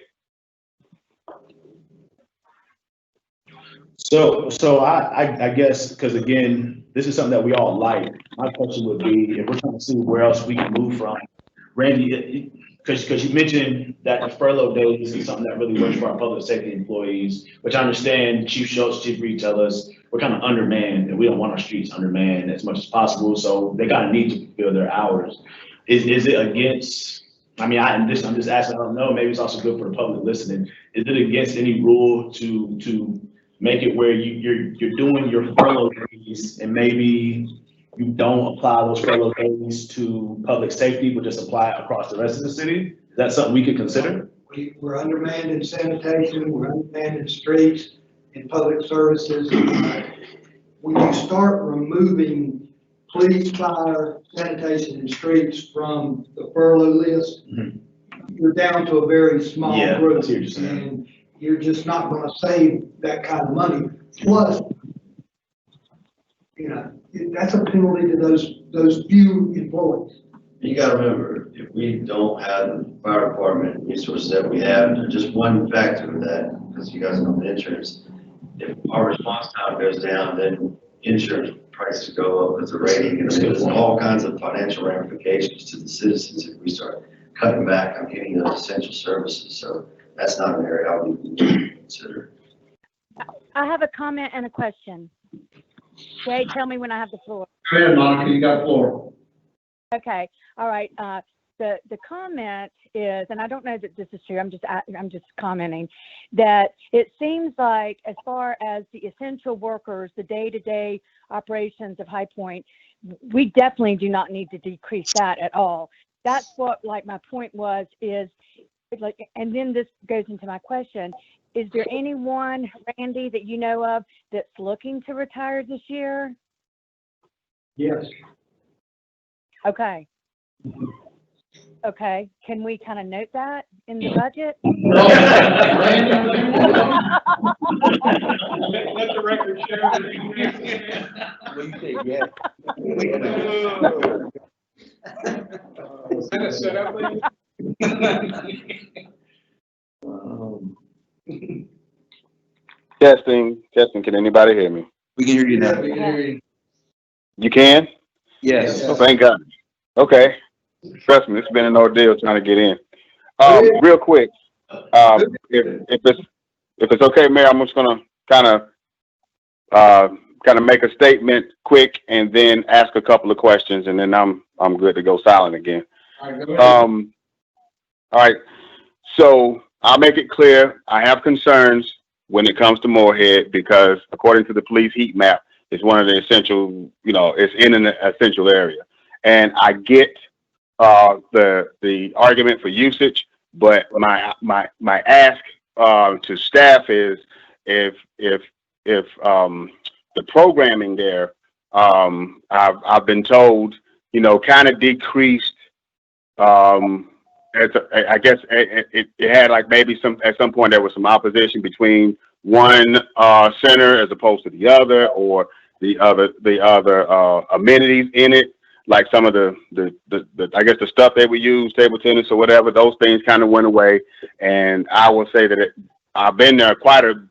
So I guess, because again, this is something that we all like. My question would be, if we're trying to see where else we can move from, Randy, because you mentioned that the furlough days is something that really works for our public safety employees, which I understand Chief Schultz, Chief Reed tell us we're kind of undermanned, and we don't want our streets undermanned as much as possible. So they kind of need to fulfill their hours. Is it against? I mean, I'm just asking. I don't know. Maybe it's also good for the public listening. Is it against any rule to make it where you're doing your furlough days and maybe you don't apply those furlough days to public safety, but just apply it across the rest of the city? Is that something we could consider? We're undermanned in sanitation, we're undermanned in streets, in public services. When you start removing police, fire, sanitation, and streets from the furlough list, you're down to a very small group. And you're just not gonna save that kind of money. Plus, that's a penalty to those few employees. You gotta remember, if we don't have the fire department resources that we have, just one factor of that, because you guys know the insurance, if our response time goes down, then insurance prices go up with the rating, and there's all kinds of financial ramifications to the citizens if we start cutting back on any of those essential services. So that's not an area I would consider. I have a comment and a question. Jay, tell me when I have the floor. Go ahead, Monica, you got the floor. Okay, all right. The comment is, and I don't know that this is true, I'm just commenting, that it seems like as far as the essential workers, the day-to-day operations of High Point, we definitely do not need to decrease that at all. That's what, like, my point was, is like, and then this goes into my question. Is there anyone, Randy, that you know of that's looking to retire this year? Yes. Mm-hmm. Okay. Okay, can we kind of note that in the budget? Let the record show that When you say yes. Is that a setup, lady? Testing, can anybody hear me? We can hear you now. We can hear you. You can? Yes. Oh, thank God. Okay. Trust me, it's been an ordeal trying to get in. Real quick, if it's okay, Mayor, I'm just gonna kind of make a statement quick and then ask a couple of questions, and then I'm good to go silent again. All right, go ahead. All right. So I'll make it clear. I have concerns when it comes to Moorhead because according to the police heat map, it's one of the essential, it's in an essential area. And I get the argument for usage, but my ask to staff is if the programming there, I've been told, kind of decreased. I guess it had like maybe at some point there was some opposition between one center as opposed to the other, or the other amenities in it, like some of the I guess the stuff they would use, table tennis or whatever. Those things kind of went away, and I will say that I've been there quite a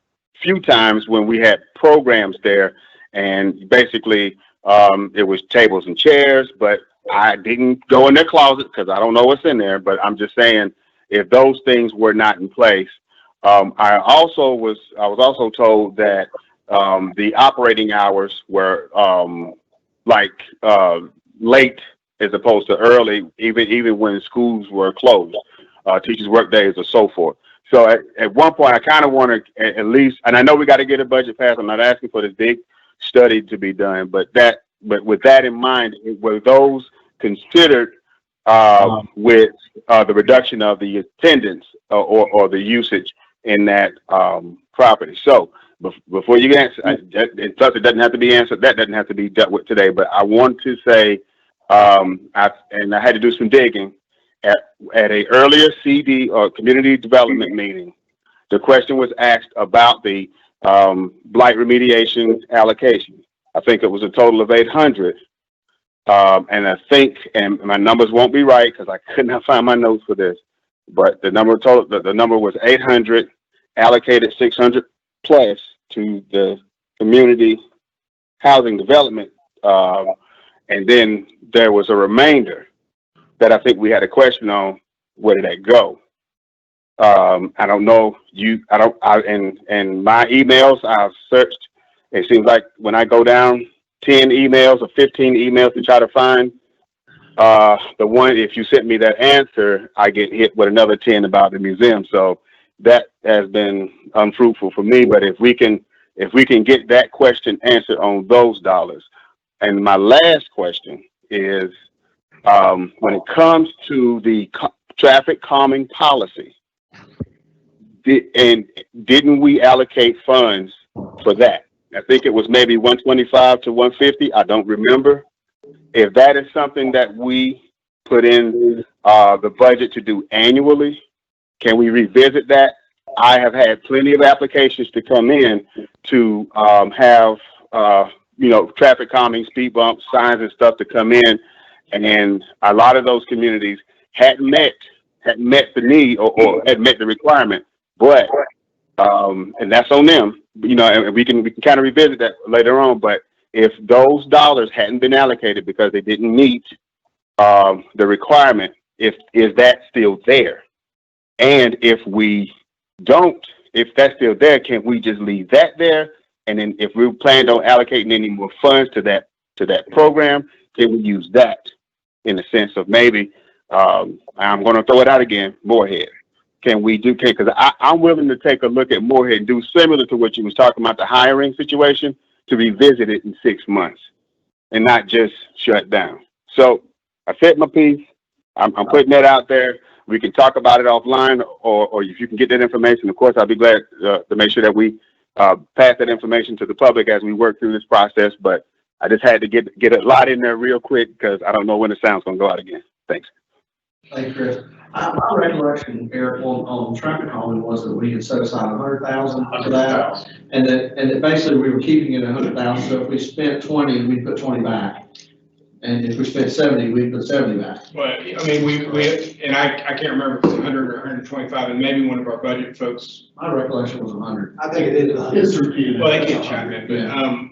few times when we had programs there, and basically it was tables and chairs, but I didn't go in their closet because I don't know what's in there, but I'm just saying if those things were not in place. I was also told that the operating hours were late as opposed to early, even when schools were closed, teachers' work days or so forth. So at one point, I kind of want to at least, and I know we got to get a budget passed. I'm not asking for this big study to be done, but with that in mind, were those considered with the reduction of the attendance or the usage in that property? So before you answer, and plus it doesn't have to be answered, that doesn't have to be dealt with today, but I want to say, I had to do some digging at a earlier CD or community development meeting. The question was asked about the blight remediation allocation. I think it was a total of 800. And I think, and my numbers won't be right because I could not find my notes for this, but the number was 800, allocated 600 plus to the community housing development. And then there was a remainder that I think we had a question on, where did that go? I don't know, in my emails I've searched, it seems like when I go down 10 emails or 15 emails to try to find the one, if you sent me that answer, I get hit with another 10 about the museum. So that has been unfruitful for me, but if we can get that question answered on those dollars. And my last question is, when it comes to the traffic calming policy, didn't we allocate funds for that? I think it was maybe 125 to 150. I don't remember. If that is something that we put in the budget to do annually, can we revisit that? I have had plenty of applications to come in to have traffic calming, speed bumps, signs and stuff to come in. And a lot of those communities hadn't met the need or hadn't met the requirement. But and that's on them, you know, and we can kind of revisit that later on. But if those dollars hadn't been allocated because they didn't meet the requirement, is that still there? And if we don't, if that's still there, can we just leave that there? And then if we plan on allocating any more funds to that program, can we use that in the sense of maybe, I'm going to throw it out again, Moorhead. Can we do, because I'm willing to take a look at Moorhead and do similar to what you was talking about, the hiring situation, to revisit it in 6 months and not just shut down. So I said my piece. I'm putting that out there. We can talk about it offline, or if you can get that information, of course, I'll be glad to make sure that we pass that information to the public as we work through this process. But I just had to get a lot in there real quick because I don't know when the sound's going to go out again. Thanks. Thanks, Chris. My recollection, Eric, on traffic calming was that we had set aside 100,000 for that, and that basically we were keeping it 100,000. So if we spent 20, we'd put 20 back, and if we spent 70, we'd put 70 back. But, I mean, we and I can't remember if it's 100 or 125, and maybe one of our budget folks. My recollection was 100. I think it is 100. It's repeated. Well, they can't chime in, Yeah.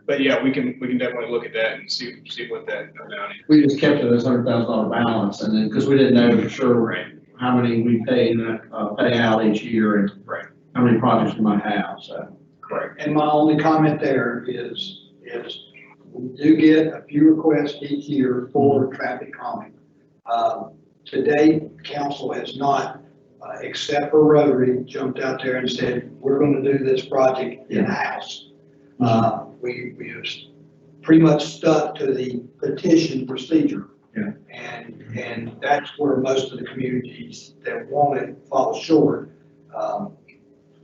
but yeah, we can definitely look at that and see what that amount is. We just kept it as $100,000 balance, and then, because we didn't know for sure how many we pay out each year and how many projects we might have, so. Correct. And my only comment there is we do get a few requests each year for traffic calming. To date, council has not, except for Rotary, jumped out there and said, we're going to do this project in-house. We have pretty much stuck to the petition procedure. Yeah. And that's where most of the communities that want it fall short. So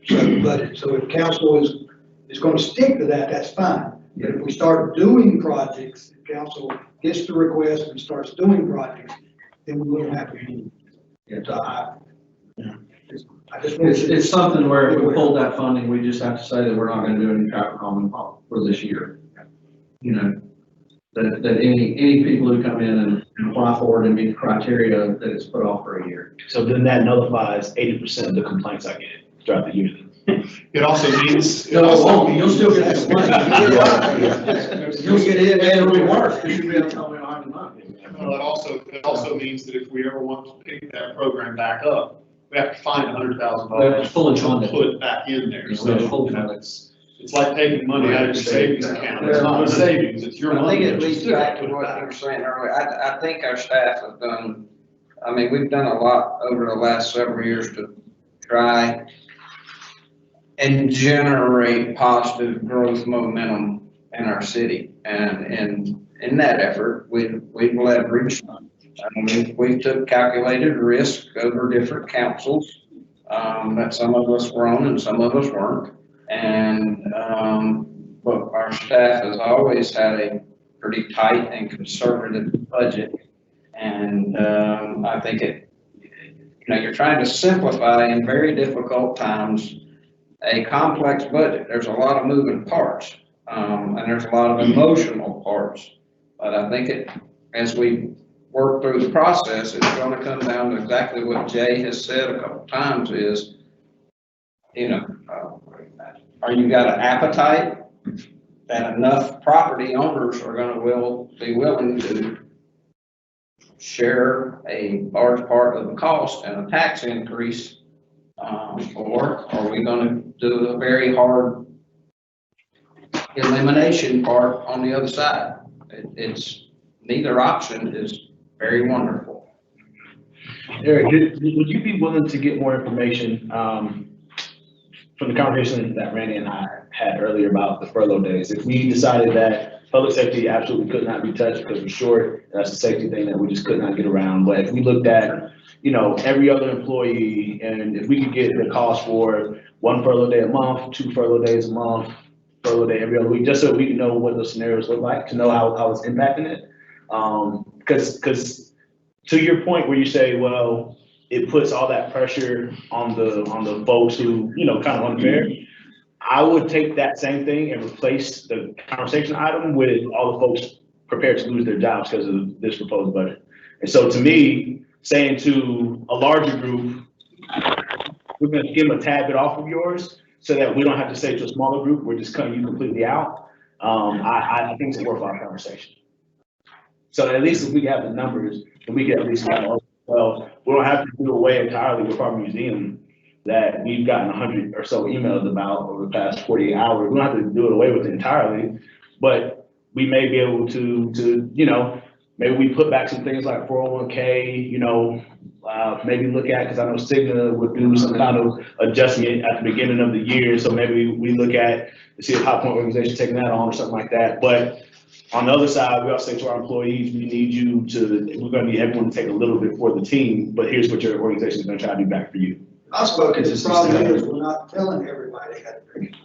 if council is going to stick to that, that's fine. But if we start doing projects, if council gets the request and starts doing projects, then we won't have to do it. So I just want to. It's something where if we pulled that funding, we just have to say that we're not gonna do any traffic calming for this year. You know, that any people who come in and apply for it and meet the criteria, that it's put off for a year. So then that nullifies 80% of the complaints I get throughout the year. It also means. You'll still get this money. You'll get it, and it'll be worse, because you'll be able to tell me I have the money. Well, it also means that if we ever want to pick that program back up, we have to find $100,000. It's fully to funded. put back in there. It's So, fully you know, funded. it's like taking money out of your savings account. It's not a savings, it's your I money. think it but you leads still back gotta to put it what you back. were saying earlier. I think our staff have done, I mean, we've done a lot over the last several years to try and generate positive growth momentum in our city. And in that effort, we've leveraged, we took calculated risk over different councils, that some of us were on and some of us weren't. And, but our staff has always had a pretty tight and conservative budget. And, I think you're trying to simplify in very difficult times a complex budget. There's a lot of moving parts, and there's a lot of emotional parts. But I think as we work through the process, it's going to come down to exactly what Jay has said a couple times is, are you got an appetite that enough property owners are going to be willing to share a large part of the cost and a tax increase, or are we going to do a very hard elimination part on the other side? It's neither option is very wonderful. Eric, would you be willing to get more information from the conversation that Randy and I had earlier about the furlough days? If we decided that public safety absolutely could not be touched because we're short, that's a safety thing that we just could not get around. But if we looked at, every other employee, and if we could get the cost for 1 furlough day a month, 2 furlough days a month, furlough day every other week, just so we can know what those scenarios look like, to know how it's impacting it. Because to your point where you say, well, it puts all that pressure on the folks who, kind of unfair. I would take that same thing and replace the conversation item with all the folks prepared to lose their jobs because of this proposed budget. And so to me, saying to a larger group, we're gonna skim a tad bit off of yours so that we don't have to say to a smaller group, we're just cutting you completely out. I think it's a worthwhile conversation. So at least if we have the numbers, then we can at least know, well, we don't have to do away entirely with our museum that we've gotten 100 or so emails about over the past 48 hours. We don't have to do it away with it entirely, but we may be able to, you know, maybe we put back some things like 401k, you know, maybe look at, because I know Cigna would do some kind of adjustment at the beginning of the year. So maybe we look at to see if High Point organization taking that on or something like that. But on the other side, we also say to our employees, we need you to, we're going to need everyone to take a little bit for the team, but here's what your organization is going to try to do back for you. I spoke, the problem is we're not telling everybody how to contribute.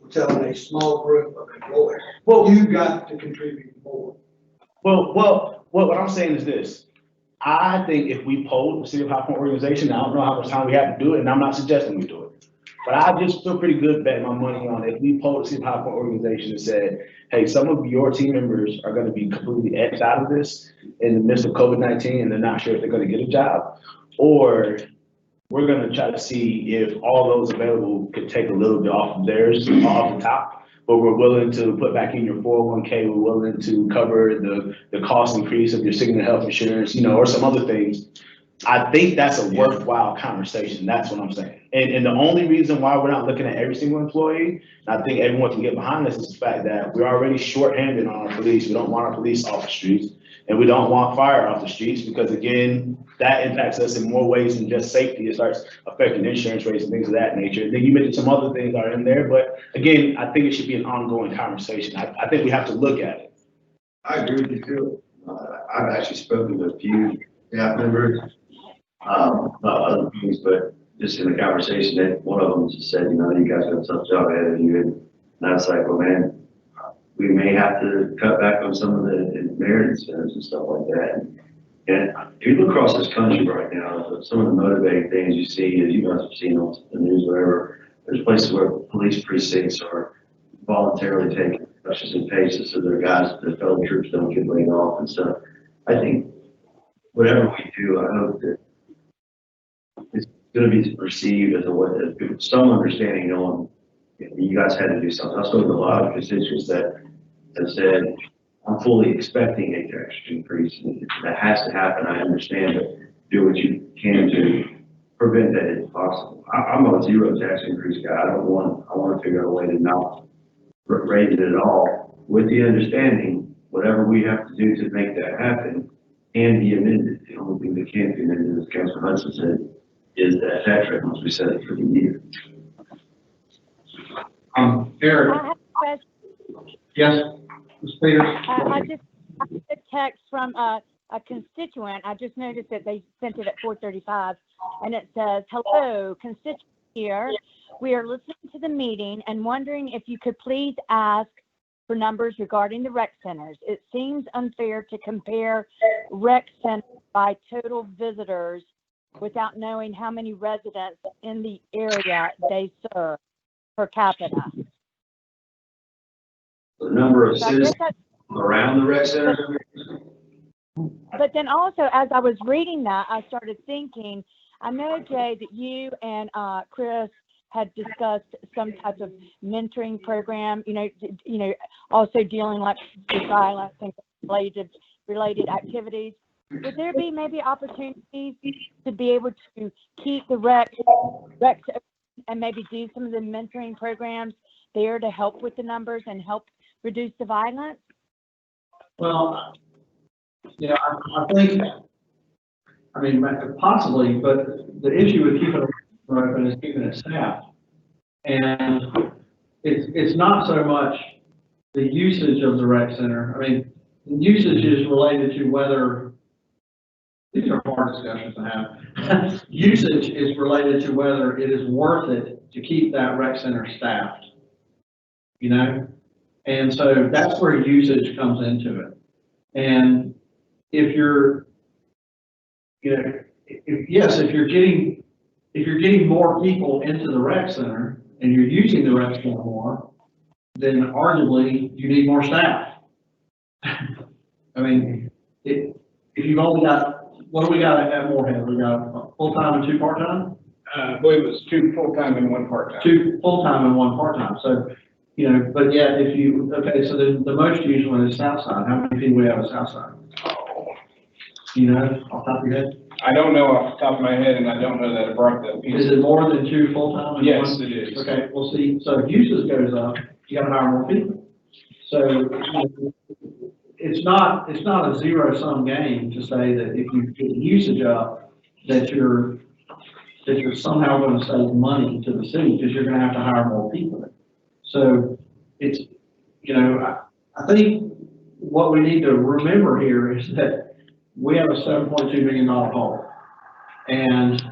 We're telling a small group of employees, well, you've got to contribute more. Well, what I'm saying is this. I think if we polled the City of High Point organization, I don't know how much time we have to do it, and I'm not suggesting we do it. But I just feel pretty good betting my money on if we polled the City of High Point organization and said, hey, some of your team members are going to be completely X'd out of this in the midst of COVID-19 and they're not sure if they're going to get a job, or we're going to try to see if all those available could take a little bit off of theirs, off the top, but we're willing to put back in your 401k, we're willing to cover the cost increase of your Cigna health insurance, you know, or some other things. I think that's a worthwhile conversation. That's what I'm saying. And the only reason why we're not looking at every single employee, and I think everyone can get behind this, is the fact that we're already shorthanded on our police. We don't want our police off the streets, and we don't want fire off the streets, because again, that impacts us in more ways than just safety. It starts affecting insurance rates and things of that nature. Then you mentioned some other things are in there, but again, I think it should be an ongoing conversation. I think we have to look at it. I agree with you too. I've actually spoken to a few staff members, not other things, but just in the conversation, that one of them just said, you know, you guys got a tough job ahead of you. And that's like, well, man, we may have to cut back on some of the merit incentives and stuff like that. And if you look across this country right now, some of the motivating things you see, as you guys have seen on the news, whatever, there's places where police precincts are voluntarily taking reductions in pay so their guys, their fellow troops don't get laid off and stuff. I think whatever we do, I hope that it's going to be perceived as some understanding on, you guys had to do something. I've spoken to a lot of constituents that have said, I'm fully expecting a tax increase. That has to happen. I understand, but do what you can to prevent that if possible. I'm a zero tax increase guy. I want to figure out a way to not raise it at all, with the understanding whatever we have to do to make that happen can be amended. The only thing that can't be amended, as Councilor Hudson said, is that tax rate once we set it for the year. Eric. I have a question. Yes, Ms. Peters. I just got a text from a constituent. I just noticed that they sent it at 4:35, and it says, hello, constituent here. We are listening to the meeting and wondering if you could please ask for numbers regarding the rec centers. It seems unfair to compare rec centers by total visitors without knowing how many residents in the area they serve per capita. The number of citizens around the rec center. But then also, as I was reading that, I started thinking, I know, Jay, that you and Chris had discussed some type of mentoring program, you know, also dealing like with violence and related activities. Would there be maybe opportunities to be able to keep the rec and maybe do some of the mentoring programs there to help with the numbers and help reduce the violence? Well, you know, I think, I mean, possibly, but the issue with keeping it open is keeping it staffed. And it's not so much the usage of the rec center. I mean, usage is related to whether, these are hard discussions to have. Usage is related to whether it is worth it to keep that rec center staffed, you know? And so that's where usage comes into it. And if you're, you know, if you're getting more people into the rec center and you're using the rec center more, then arguably you need more staff. I mean, if you've only got what do we got at Moorhead? We got a full-time and 2 part-time? I believe it was 2 full-time and 1 part-time. 2 full-time and 1 part-time, so, you know, but yet if you, okay, so the most used one is Southside. How many people we have at Southside? You know, off the top of your head? I don't know off the top of my head, and I don't know that I brought the piece. Is it more than 2 full-time and 1? Yes, it is. Okay, well, see, so if usage goes up, you gotta hire more people. So, you know, it's not a zero-sum game to say that if you get usage up, that you're somehow gonna save money to the city, because you're gonna have to hire more people. So, it's, you know, I think what we need to remember here is that we have a $7.2 million hole. And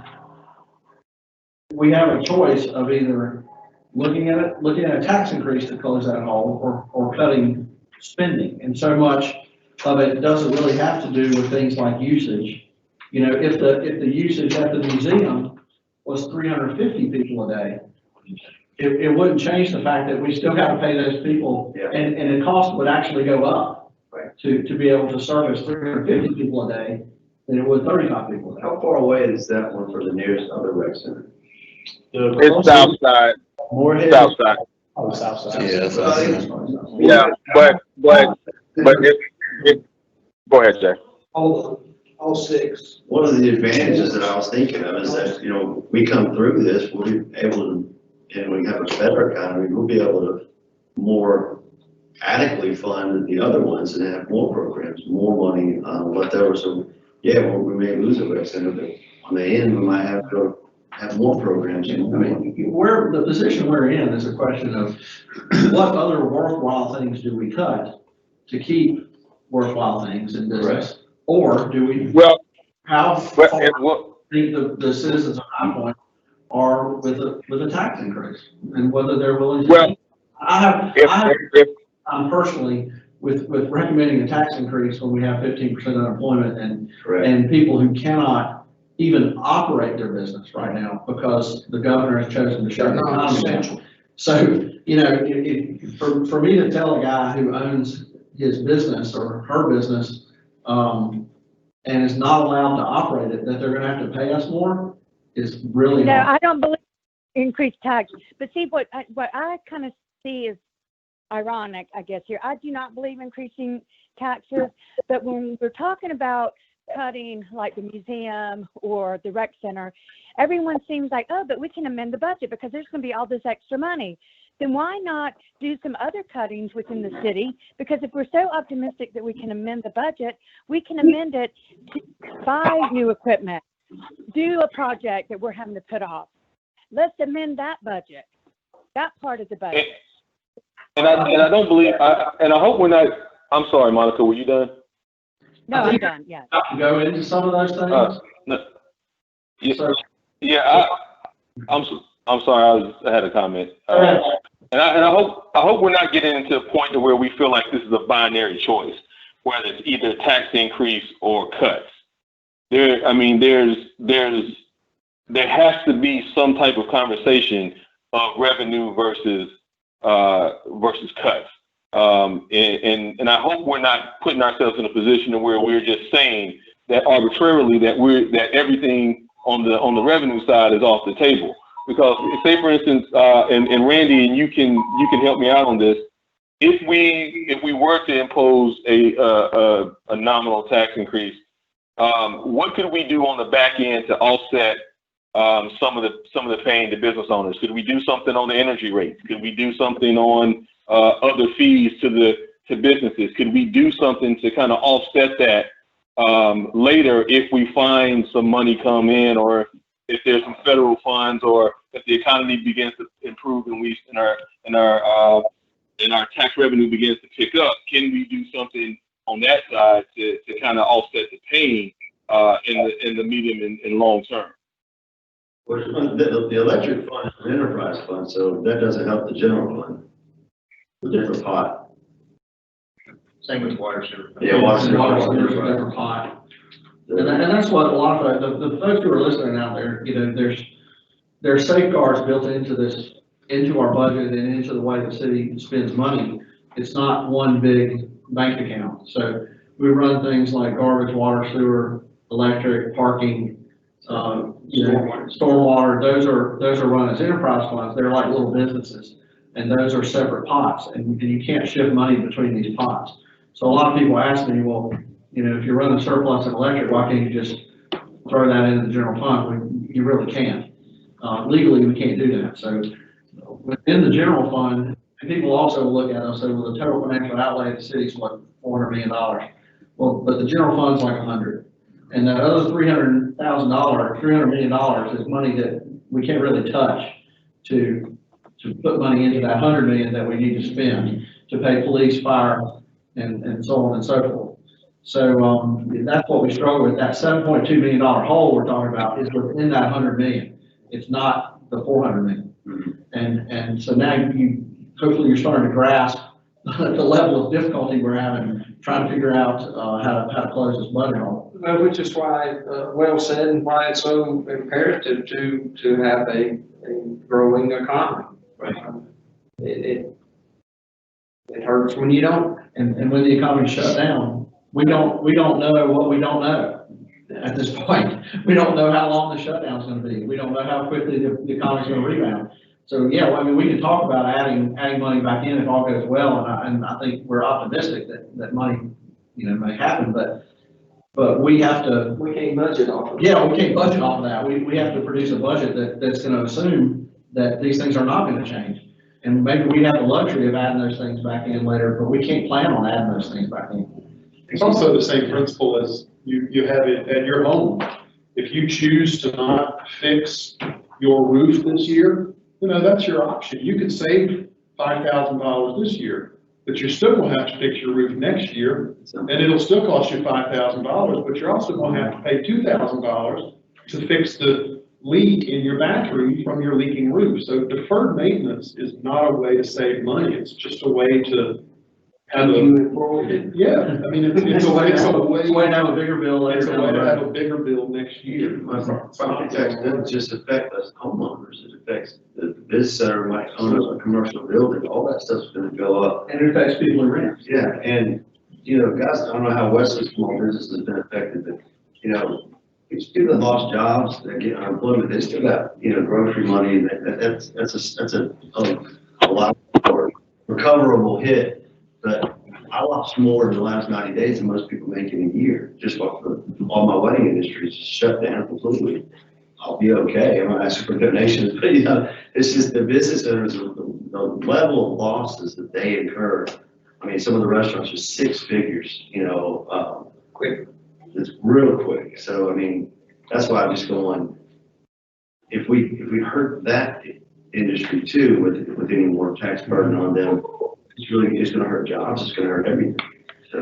we have a choice of either looking at a tax increase to close that hole, or cutting spending. And so much of it doesn't really have to do with things like usage. You know, if the usage at the museum was 350 people a day, it wouldn't change the fact that we still got to pay those people, and the cost would actually go up to be able to service 350 people a day than it would 35 people a day. How far away is that one from the nearest other rec center? It's Southside. Moorhead. Southside. Oh, Southside. Yeah, that's what I said. Yeah, but if go ahead, Jay. All 6. One of the advantages that I was thinking of is that, you know, we come through this, we'll be able to, and we have a better economy, we'll be able to more adequately fund the other ones and have more programs, more money, whatever. So, yeah, well, we may lose a rec center, but on the end, we might have to have more programs. I mean, the position we're in is a question of what other worthwhile things do we cut to keep worthwhile things in business? Or do we, how far think the citizens of High Point are with a tax increase, and whether they're willing to? I'm personally with recommending a tax increase when we have 15% unemployment and people who cannot even operate their business right now because the governor has chosen to shut the economy down. So, you know, for me to tell a guy who owns his business or her business, and is not allowed to operate it, that they're gonna have to pay us more is really No, hard. I don't believe increased taxes. But see, what I kind of see is ironic, I guess, here. I do not believe increasing taxes, but when we're talking about cutting like the museum or the rec center, everyone seems like, oh, but we can amend the budget because there's going to be all this extra money. Then why not do some other cuttings within the city? Because if we're so optimistic that we can amend the budget, we can amend it to buy new equipment, do a project that we're having to put off. Let's amend that budget, that part of the budget. And I don't believe, and I hope we're not, I'm sorry, Monica, were you done? No, I'm done, yeah. Go into some of those things. I'm sorry, I had a comment. And I hope we're not getting into a point to where we feel like this is a binary choice, whether it's either tax increase or cuts. There has to be some type of conversation of revenue versus cuts. And I hope we're not putting ourselves in a position where we're just saying that arbitrarily that everything on the revenue side is off the table. Because say for instance, and Randy, and you can help me out on this. If we were to impose a nominal tax increase, what could we do on the back end to offset some of the pain to business owners? Could we do something on the energy rates? Could we do something on other fees to businesses? Could we do something to kind of offset that later if we find some money come in, or if there's some federal funds, or if the economy begins to improve and our tax revenue begins to pick up? Can we do something on that side to kind of offset the pain in the medium and long term? Well, the electric fund is an enterprise fund, so that doesn't help the general fund. A different pot. Same with water sewer. Yeah, water sewer. There's a different pot. And that's what a lot of the folks who are listening out there, you know, there's safeguards built into our budget and into the way the city spends money. It's not one big bank account. So we run things like garbage, water, sewer, electric, parking, stormwater, those are run as enterprise funds. They're like little businesses. And those are separate pots, and you can't shift money between these pots. So a lot of people ask me, well, if you're running surplus in electric, why can't you just throw that into the general fund? Well, you really can't. Legally, we can't do that. So within the general fund, and people also look at us, say, well, the total financial outlay of the city is what, $400 million. Well, but the general fund's like 100. And that other $300 million is money that we can't really touch to put money into that 100 million that we need to spend to pay police, fire, and so on and so forth. So, that's what we struggle with. That $7.2 million hole we're talking about is within that 100 million. It's not the 400 million. And so now hopefully you're starting to grasp the level of difficulty we're having trying to figure out, how to close this budget hole. Which is why, well said, and why it's so imperative to have a growing economy. Right. It hurts when you don't. And when the economy shut down, we don't know what we don't know at this point. We don't know how long the shutdown's gonna be. We don't know how quickly the economy's gonna rebound. So yeah, well, I mean, we can talk about adding money back in if all goes well, and I think we're optimistic that money, may happen, but we have to. We can't budget off of it. Yeah, we can't budget off of that. We have to produce a budget that's gonna assume that these things are not gonna change. And maybe we have the luxury of adding those things back in later, but we can't plan on adding those things back in. It's also the same principle as you have it at your home. If you choose to not fix your roof this year, that's your option. You could save $5,000 this year, but you're still gonna have to fix your roof next year, and it'll still cost you $5,000, but you're also gonna have to pay $2,000 to fix the leak in your bathroom from your leaking roof. So deferred maintenance is not a way to save money. It's just a way to have it's a way to have a bigger bill later. It's a way to have a bigger bill next year. Property tax doesn't just affect us homeowners, it affects the business owner, might own a commercial building, all that stuff's gonna go up. And it affects people in rent. Yeah, and, guys, I don't know how Wesley's small business has been affected, but, it's people that lost jobs, that get unemployment, they still got, grocery money, that's a lot more recoverable hit. But I lost more in the last 90 days than most people make in a year, just off all my wedding industry is shut down completely. I'll be okay, I'm not asking for donations, but it's just the business owners, the level of losses that they incur. I mean, some of the restaurants are 6 figures, quick. It's real quick. So, I mean, that's why I'm just going, if we hurt that industry too, with any more tax burden on them, it's gonna hurt jobs, it's gonna hurt everything. So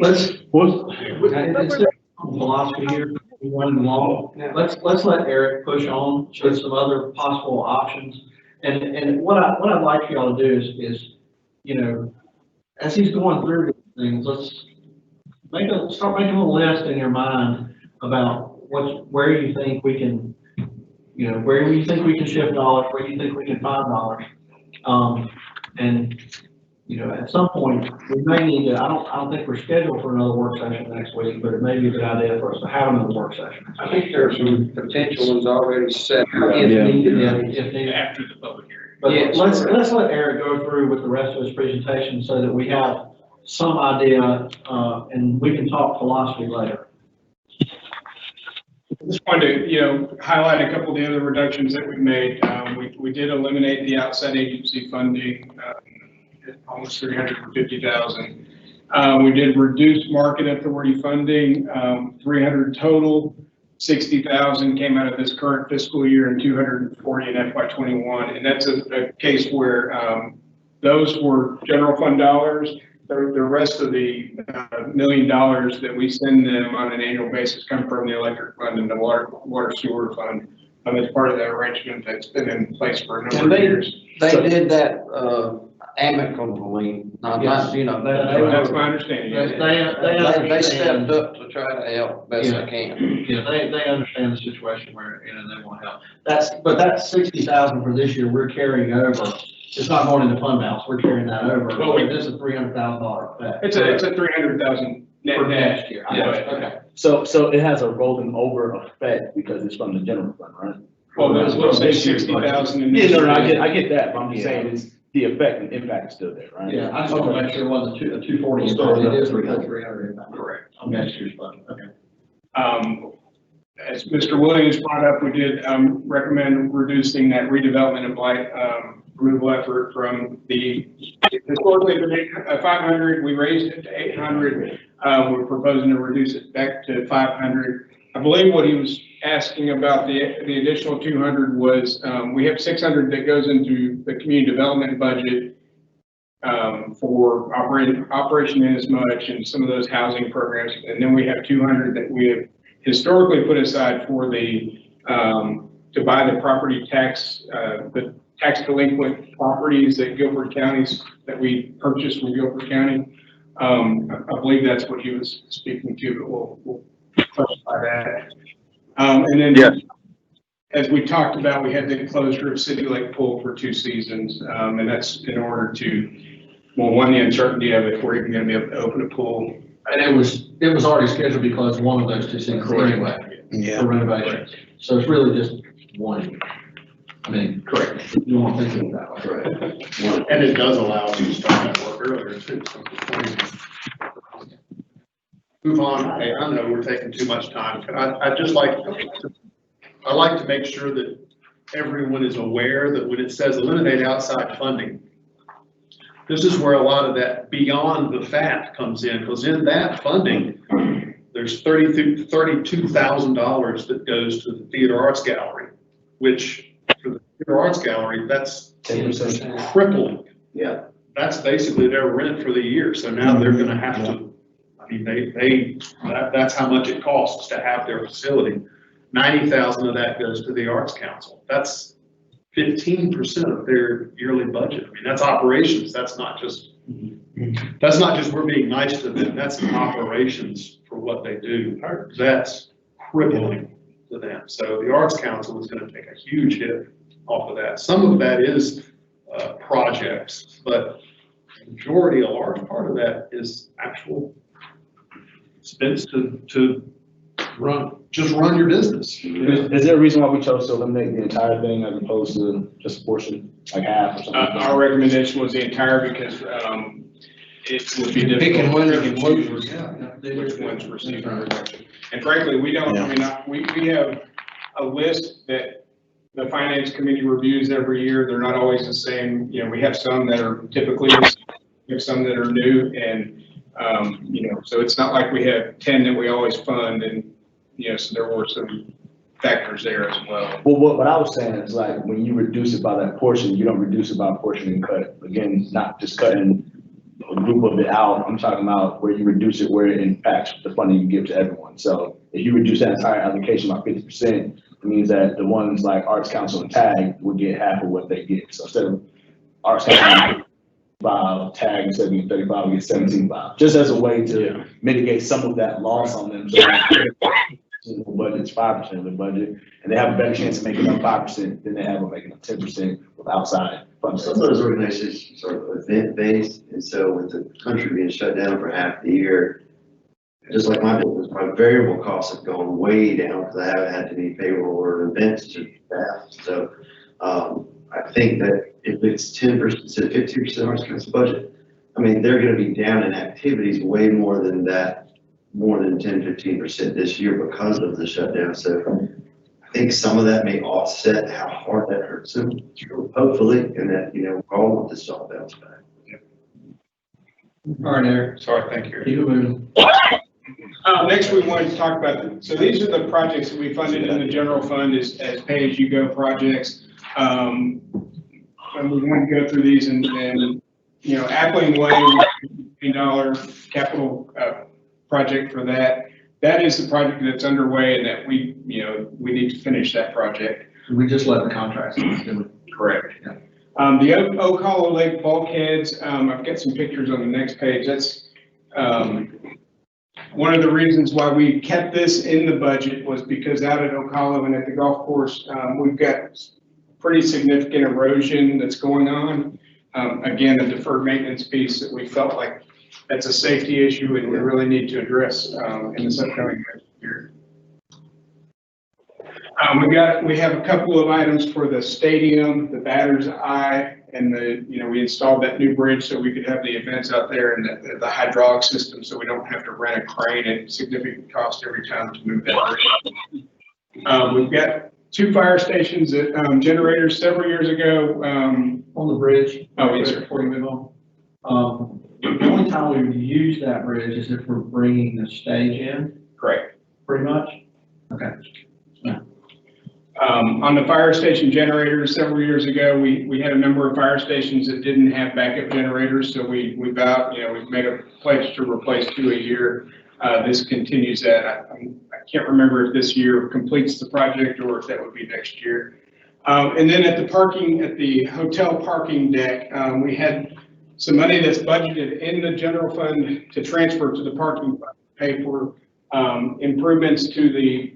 Instead of philosophy here, we run the law. Let's let Eric push on with some other possible options. And what I'd like for y'all to do is, as he's going through these things, let's start making a list in your mind about where you think we can, where you think we can shift dollars, where you think we can find dollars. And at some point, we may need to, I don't think we're scheduled for another work session next week, but it may be a good idea for us to have another work session. I think there's some potential ones already set. If needed. After the public hearing. But let's let Eric go through with the rest of his presentation so that we have some idea, and we can talk philosophy later. I just wanted to, highlight a couple of the other reductions that we made. We did eliminate the outside agency funding, almost 350,000. We did reduce market authority funding, 300 total, 60,000 came out of this current fiscal year and 240 in FY21. And that's a case where those were general fund dollars. The rest of the $1 million that we send them on an annual basis come from the electric fund and the water sewer fund. As part of that arrangement that's been in place for a number of years. They did that amicably, not, that's my understanding. They stepped up to try to help best they can. Yeah, they understand the situation where, they want help. But that's 60,000 for this year we're carrying over It's not going into fund balance, we're carrying that over, Well, but this is $300,000 effect. It's a 300,000 net For net. next year. Yeah. Okay. So it has a rolling over effect because it's from the general fund, right? Well, we'll say 60,000 in Yeah, this no, no, year. I get that, but I'm just saying it's the effect and impact is still there, right? Yeah, I just want to make sure it wasn't a 240 impact, it is a 300 impact. Correct. On next year's budget, okay. As Mr. Williams brought up, we did recommend reducing that redevelopment and blight removal effort from the historically 500, we raised it to 800. We're proposing to reduce it back to 500. I believe what he was asking about the additional 200 was, we have 600 that goes into the community development budget for operation as much and some of those housing programs. And then we have 200 that we have historically put aside for the, to buy the property tax, the tax delinquent properties that Guilford counties, that we purchased from Guilford County. I believe that's what he was speaking to, but we'll clarify that. And then, Yes. as we talked about, we had the closure of City Lake Pool for 2 seasons. And that's in order to, well, one, the uncertainty of if we're even gonna be able to open a pool. And it was already scheduled to be closed one of those 2 seasons anyway, for renovation. So it's really just one. I mean, correct. You won't think of it that way. Right. And it does allow us to start that work earlier too. Move on. Hey, I know we're taking too much time. I'd just like I like to make sure that everyone is aware that when it says eliminate outside funding, this is where a lot of that beyond the FAT comes in, because in that funding, there's $32,000 that goes to the Theater Arts Gallery, which for the Theater Arts Gallery, that's 10%. crippling. Yeah. That's basically their rent for the year. So now they're gonna have to, I mean, that's how much it costs to have their facility. 90,000 of that goes to the Arts Council. That's 15% of their yearly budget. I mean, that's operations. That's not just we're being nice to them. That's operations for what they do. That's crippling to them. So the Arts Council is going to take a huge hit off of that. Some of that is projects, but the majority, a large part of that is actual expense to just run your business. Is there a reason why we chose to eliminate the entire thing as opposed to just a portion, like half or something? Our recommendation was the entire because it would be Picking difficult. winners and to choose losers, yeah. which ones receive a reduction. And frankly, we don't, I mean, we have a list that the finance committee reviews every year. They're not always the same. You know, we have some that are typically, we have some that are new, and you know, so it's not like we have 10 that we always fund, and you know, so there were some factors there as well. Well, what I was saying is like, when you reduce it by that portion, you don't reduce it by a portion and cut. Again, not just cutting a group of it out. I'm talking about where you reduce it where it impacts the funding you give to everyone. So if you reduce that entire allocation by 50%, it means that the ones like Arts Council and TAG would get half of what they get. So instead of Arts Council, TAG instead of being 35, we get 17.5, just as a way to mitigate some of that loss on them. So the budget's 5% of the budget, and they have a better chance of making up 5% than they have of making up 10% with outside funds. Some of those organizations are event-based, and so with the country being shut down for half the year, just like my business, my variable costs have gone way down because I haven't had any payroll or events to staff. So I think that if it's 10%, 15% of Arts Council budget, I mean, they're going to be down in activities way more than that, more than 10, 15% this year because of the shutdown. So I think some of that may offset how hard that hurts them, hopefully, and that, you know, all want this to all bounce back. All right, Eric. Sorry, thank you. Keep it moving. Next, we wanted to talk about, so these are the projects that we funded in the general fund as pay-as-you-go projects. And we want to go through these and you know, Appling Way, $1 million capital project for that. That is the project that's underway, and that we, you know, we need to finish that project. We just let the contracts. Correct. Yeah. The Oak Hollow Lake bulkheads, I've got some pictures on the next page. That's one of the reasons why we kept this in the budget was because out at Oak Hollow and at the golf course, we've got pretty significant erosion that's going on. again, a deferred maintenance piece that we felt like that's a safety issue and we really need to address, in this upcoming year. We have a couple of items for the stadium, the batter's eye, and we installed that new bridge so we could have the events out there and the hydraulic system, so we don't have to rent a crane at significant cost every time to move that bridge. We've got 2 fire stations that, generators several years ago. On the bridge. Oh, yes, sir. Before you move on. The only time we've used that bridge is if we're bringing the stage in, Correct. pretty much? Okay. On the fire station generators, several years ago, we had a number of fire stations that didn't have backup generators, so we've made a pledge to replace 2 a year. This continues that. I can't remember if this year completes the project or if that would be next year. And then at the hotel parking deck, we had some money that's budgeted in the general fund to transfer to the parking fund to pay for improvements to the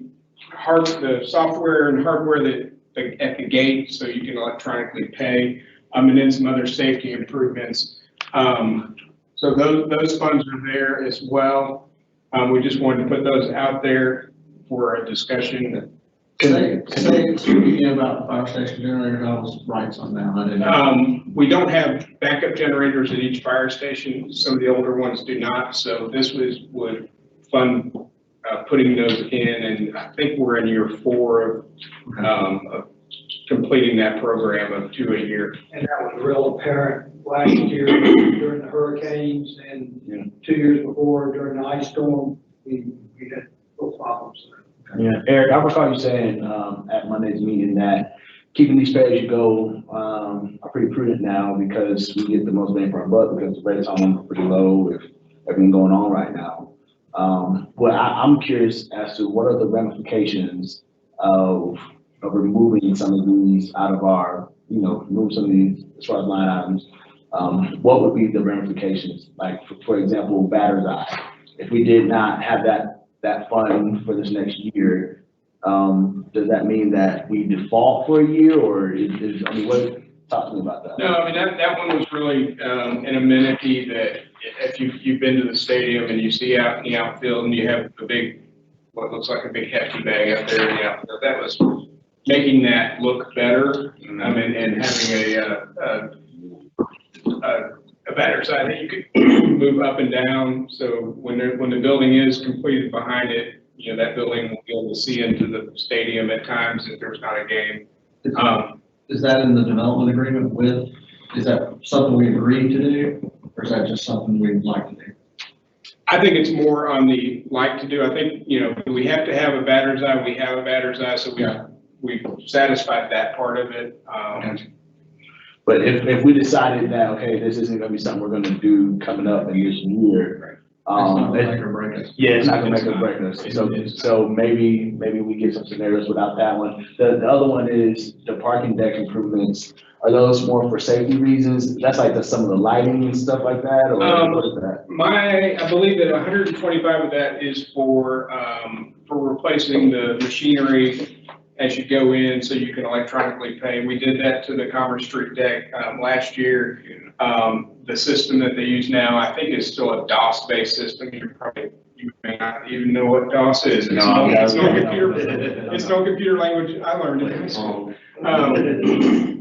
software and hardware at the gate, so you can electronically pay, and then some other safety improvements. So those funds are there as well. We just wanted to put those out there for a discussion. Say speaking about the fire station generator, I was writing something down. I didn't. We don't have backup generators at each fire station. Some of the older ones do not. So this would fund putting those in, and I think we're in year 4 of completing that program of 2 a year. And that was real apparent last year during the hurricanes and 2 years before during the ice storm, we had little problems there. Yeah, Eric, I recall you saying, at Monday's meeting that keeping these pay-as-you-go, are pretty prudent now because we get the most bang for our buck because the rates on them are pretty low with everything going on right now. But I'm curious as to what are the ramifications of removing some of these out of our, remove some of these as far as line items. What would be the ramifications? Like, for example, batter's eye. If we did not have that fund for this next year, does that mean that we default for a year, or talk to me about that? No, I mean, that one was really an amenity that if you've been to the stadium and you see out in the outfield and you have what looks like a big hefty bag out there in the outfield, that was making that look better, and having a batter's eye that you could move up and down. So when the building is completed behind it, that building will be able to see into the stadium at times if there's not a game. Is that in the development agreement is that something we agreed to do, or is that just something we'd like to do? I think it's more on the like to do. I think, we have to have a batter's eye. We have a batter's eye, so we've satisfied that part of it. But if we decided that, okay, this isn't gonna be something we're gonna do coming up in this year, It's not gonna make or break us. yeah, it's not gonna make or break us. So maybe we get some scenarios without that one. The other one is the parking deck improvements. Are those more for safety reasons? That's like some of the lighting and stuff like that, or what is that? I believe that 125 of that is for replacing the machinery as you go in, so you can electronically pay. We did that to the Commerce Street deck last year. The system that they use now, I think, is still a DOS-based system. You may not even know what DOS is. It's no computer language. I learned it in school.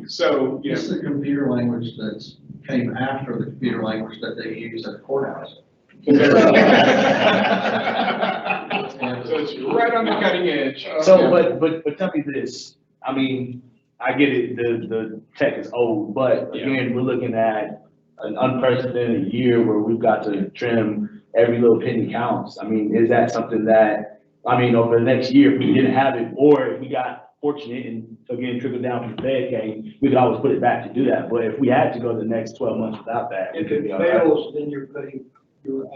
So, It's the computer language that came after the computer language that they use at the courthouse. So it's right on the cutting edge. So, but tell me this, I mean, I get it, the tech is old, but again, we're looking at an unprecedented year where we've got to trim every little penny counts. I mean, is that something that, over the next year, if we didn't have it, or if we got fortunate and again, trickled down from the Fed game, we could always put it back to do that. But if we had to go the next 12 months without that, it could be all right. Fails, then you're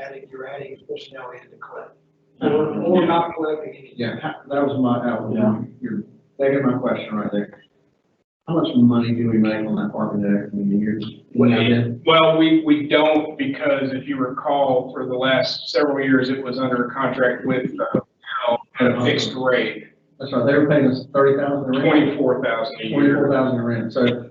adding personnel in to collect, or not collecting anything. Yeah, that was you're begging my question right there. How much money do we make on that parking deck in the years? Well, we don't, because if you recall, for the last several years, it was under a contract with the hotel at a fixed rate. That's right, they were paying us $30,000 a rent. $24,000 a year. $24,000 a rent, so.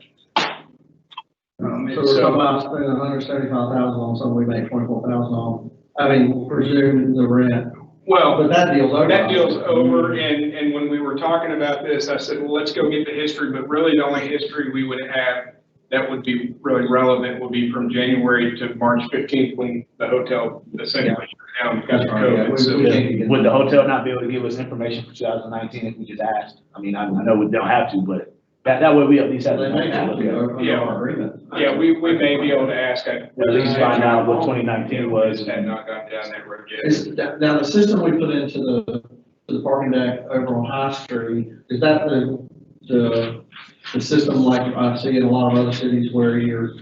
So we're talking about spending $175,000 on something we make $24,000 on. I mean, presume the rent, Well, but that deal's over. that deal's over, and when we were talking about this, I said, well, let's go get the history, but really the only history we would have that would be really relevant would be from January to March 15th, when the hotel essentially shut down because of COVID. So Would the hotel not be able to give us information for 2019 if we just asked? I mean, I know we don't have to, but that way we at least have. They may have to, under Yeah. our agreement. yeah, we may be able to ask. At least find out what 2019 was. Had not gone down that road yet. Now, the system we put into the parking deck over on High Street, is that the system like I see in a lot of other cities where you're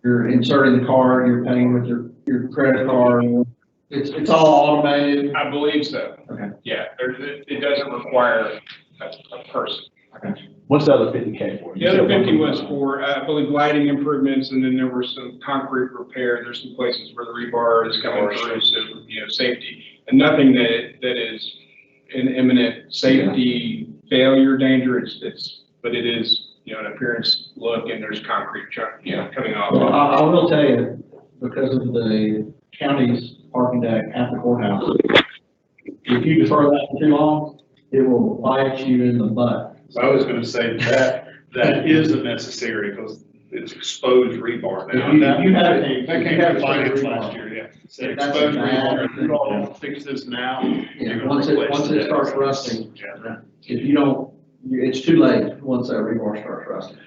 inserting the card, you're paying with your credit card? It's all automated? I believe so. Okay. Yeah, it doesn't require a person. What's the other 50K for? The other 50 was for, I believe, lighting improvements, and then there were some concrete repair. There's some places where the rebar is coming through, so, safety. And nothing that is an imminent safety failure danger, but it is, an appearance look, and there's concrete, coming off. Well, I will tell you, because of the county's parking deck at the courthouse, if you defer that for too long, it will bite you in the butt. I was gonna say that is unnecessary because it's exposed rebar now. If you have- That came out of finance last year, yeah. Said That's exposed bad. rebar, if you don't fix this now, you're gonna Once replace it starts rusting, Yeah. if you don't, it's too late once that rebar starts rusting.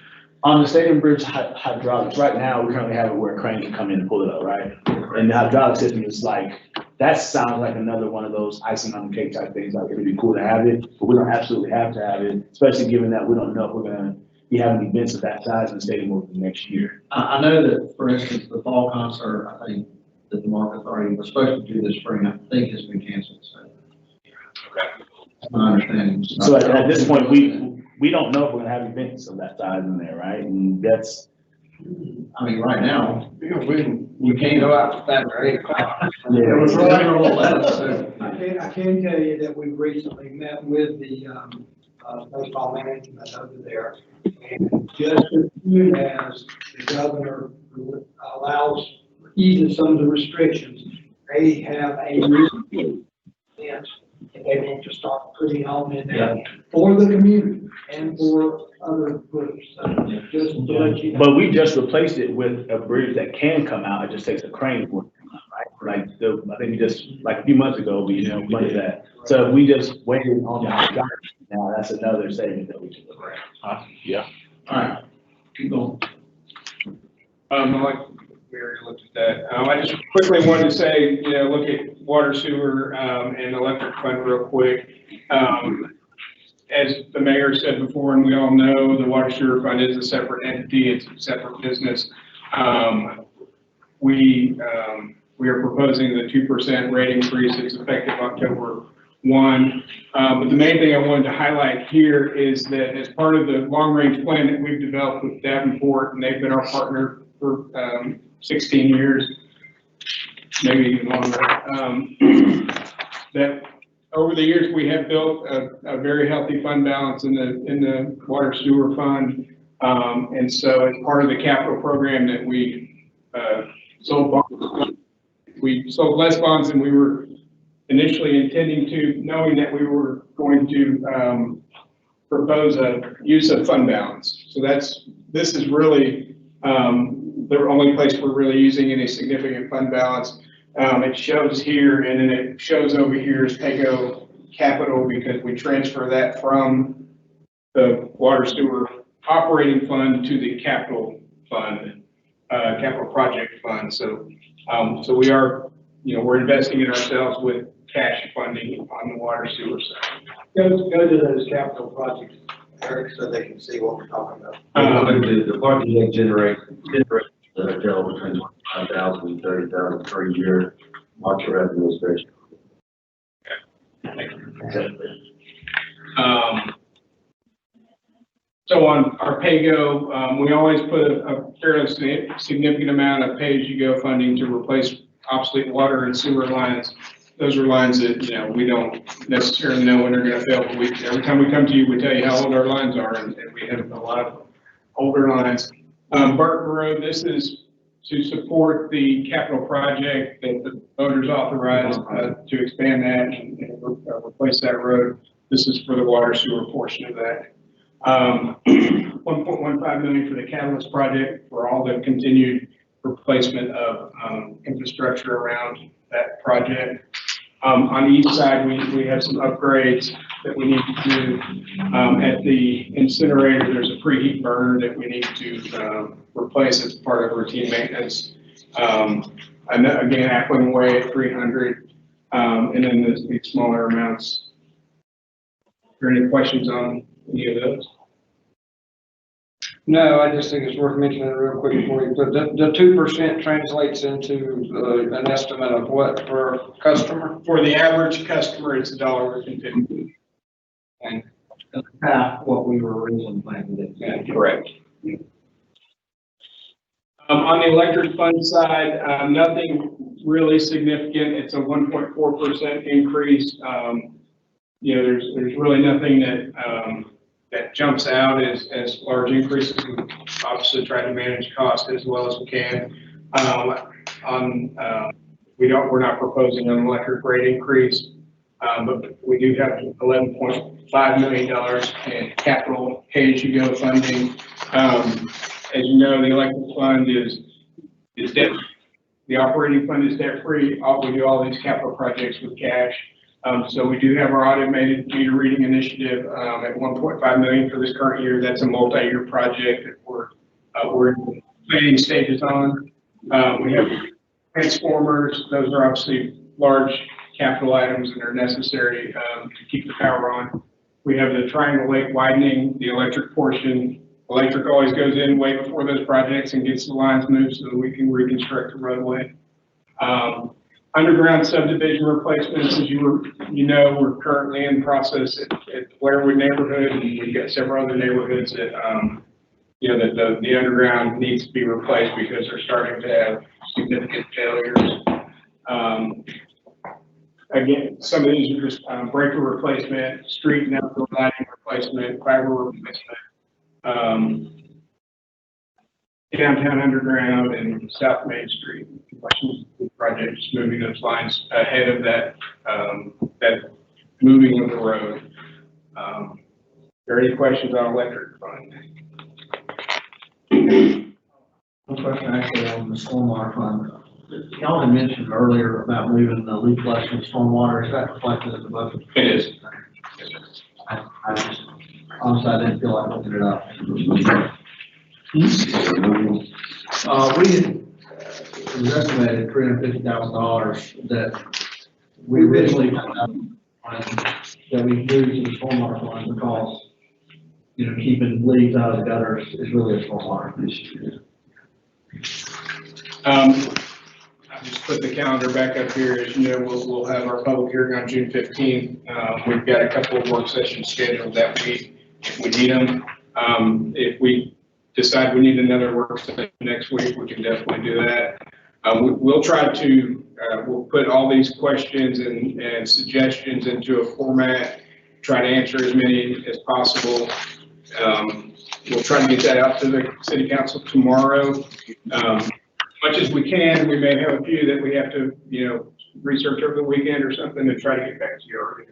On the Stadium Bridge hydraulics, right now, we currently have it where a crane can come in and pull it up, right? And the hydraulic system is like, that sounds like another one of those icing on the cake type things, like it'd be cool to have it, but we don't absolutely have to have it, especially given that we don't know if we're gonna be having events of that size in the stadium over the next year. I know that, for instance, the fall concert, I think that the Market Authority was supposed to do this spring, I think has been canceled, so. That's my understanding. So at this point, we don't know if we're gonna have events of that size in there, right? And that's, I mean, right now, we can't go out after 8 o'clock. Yeah. It was running on 11, so. I can tell you that we recently met with the, baseball management over there. And just as soon as the governor allows, eases some of the restrictions, they have a new event that they want to start putting on in there for the community and for other groups. So just to let you know. but we just replaced it with a bridge that can come out, it just takes a crane for it to come out, right? Like, I think we just, like a few months ago, we did that. So we just waited on the hydraulic, now that's another savings that we can look at. Yeah. All right, keep going. Like we already looked at that. I just quickly wanted to say, look at water, sewer, and electric fund real quick. As the mayor said before, and we all know, the water sewer fund is a separate entity. It's a separate business. We are proposing the 2% rate increase. It's effective October 1. But the main thing I wanted to highlight here is that as part of the long-range plan that we've developed with Davenport, and they've been our partner for 16 years, maybe even longer, that over the years we have built a very healthy fund balance in the water sewer fund. And so as part of the capital program that we sold bonds, we sold less bonds than we were initially intending to, knowing that we were going to propose a use of fund balance. So this is really the only place we're really using any significant fund balance. It shows here, and then it shows over here as PAYGO capital, because we transfer that from the water sewer operating fund to the capital fund, capital project fund. So we are, we're investing in ourselves with cash funding on the water sewer side. Go to those capital projects, Eric, so they can see what we're talking about. The parking deck generates the hotel between 25,000 and 30,000 per year. Market revenue is very So on our PAYGO, we always put a fairly significant amount of pay-as-you-go funding to replace obsolete water and sewer lines. Those are lines that, we don't necessarily know when they're going to fail. Every time we come to you, we tell you how old our lines are, and we have a lot of older lines. Burton Road, this is to support the capital project that the voters authorized to expand that and replace that road. This is for the water sewer portion of that. 1.15 million for the catalyst project for all the continued replacement of infrastructure around that project. On the east side, we have some upgrades that we need to do. At the incinerator, there's a preheat burner that we need to replace as part of routine maintenance. And then, again, Ackland Way at 300, and then the smaller amounts. Are there any questions on any of those? No, I just think it's worth mentioning real quick for you, but the 2% translates into an estimate of what per customer? For the average customer, it's $1.50. And half what we were originally planning. Yeah, correct. On the electric fund side, nothing really significant. It's a 1.4% increase. You know, there's really nothing that that jumps out as large increases. We obviously try to manage cost as well as we can. We're not proposing an electric rate increase, but we do have $11.5 million in capital pay-as-you-go funding. As you know, the electric fund is debt. The operating fund is debt-free. We do all these capital projects with cash. So we do have our automated meter reading initiative at 1.5 million for this current year. That's a multi-year project that we're in planning stages on. We have transformers. Those are obviously large capital items that are necessary to keep the power on. We have the Triangle Lake widening, the electric portion. Electric always goes in way before those projects and gets the lines moved so that we can reconstruct the roadway. Underground subdivision replacements, as you know, we're currently in process at Blairwood neighborhood, and we've got several other neighborhoods that, you know, that the underground needs to be replaced because they're starting to have significant failures. Again, some of these are just breaker replacement, street and outdoor lighting replacement, fiber replacement, downtown underground and South Main Street. Projects moving those lines ahead of that moving of the road. Are there any questions on electric fund? One question actually on the stormwater fund. Y'all had mentioned earlier about moving the leak flush and stormwater. Is that reflected in the budget? It is. I just, honestly, I didn't feel like looking it up. It was estimated $350,000 that we originally that we moved to the stormwater fund because, you know, keeping leaves out of the gutters is really a stormwater issue. I just put the calendar back up here. As you know, we'll have our public hearing on June 15th. We've got a couple of work sessions scheduled that week if we need them. If we decide we need another work session next week, we can definitely do that. We'll try to, we'll put all these questions and suggestions into a format, try to answer as many as possible. We'll try to get that out to the city council tomorrow. As much as we can, we may have a few that we have to, you know, research over the weekend or something and try to get back to you already.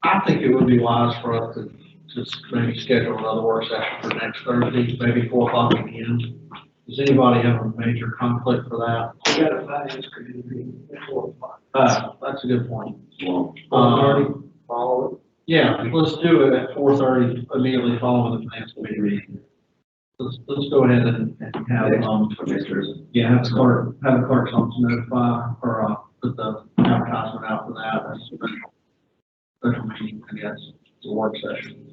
I think it would be wise for us to just maybe schedule another work session for next Thursday, maybe 4 o'clock again. Does anybody have a major conflict for that? We got a finance committee meeting at 4 o'clock. That's a good point. 4:30, follow it. Yeah, let's do it at 4:30 immediately following the finance committee meeting. Let's go ahead and have, have the clerk's office notify or, put the advertisement out for that. That's a special meeting, I guess, it's a work session.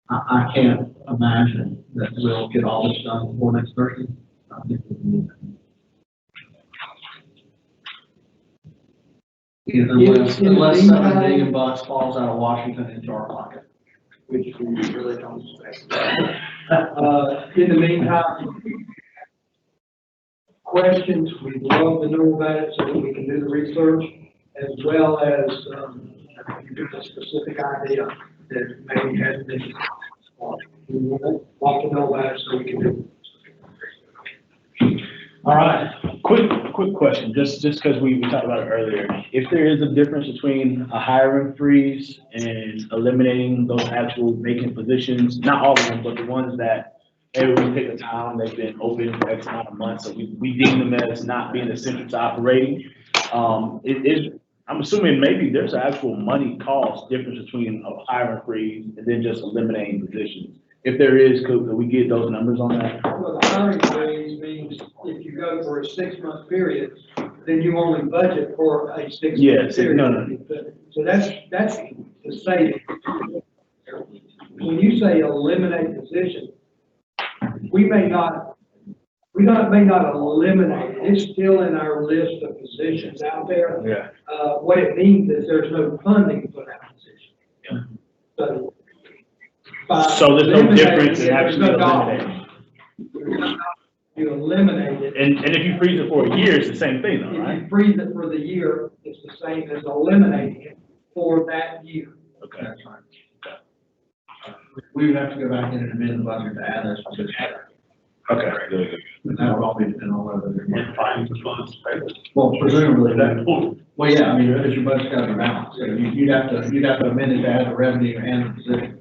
I can't imagine that we'll get all this done before next Thursday. I think we can do that. Unless $7 million falls out of Washington into our pocket. Which we really don't expect. In the meantime, questions, we'd love to know about it so that we can do the research, as well as give us a specific idea that maybe hasn't been. like to know about it so we can do. All right, Quick question, just because we talked about it earlier. If there is a difference between a hiring freeze and eliminating those actual vacant positions, not all of them, but the ones that, hey, we pick a time, they've been open for X amount of months, so we deem them as not being essential to operating. I'm assuming maybe there's an actual money cost difference between a hiring freeze and then just eliminating positions. If there is, could we get those numbers on that? Well, the hiring freeze means if you go for a 6-month period, then you only budget for a 6-month Yes, period. no. So that's the saving. When you say eliminate position, we may not eliminate, it. It's still in our list of positions out there. Yeah. What it means is there's no funding for that position. Yeah. So there's no difference in there's actually no dollar. eliminating. You eliminate it. And if you freeze it for a year, it's the same thing though, If right? you freeze it for the year, it's the same as eliminating it for that year. Okay. that's right. We would have to go back in and amend the budget to add those positions. Okay, good. And that would all be depending on whether they're. And fines and funds, right? Well, presumably that, well, yeah, I mean, because your budget's got to be balanced, so you'd have to amend it to add the revenue and the position.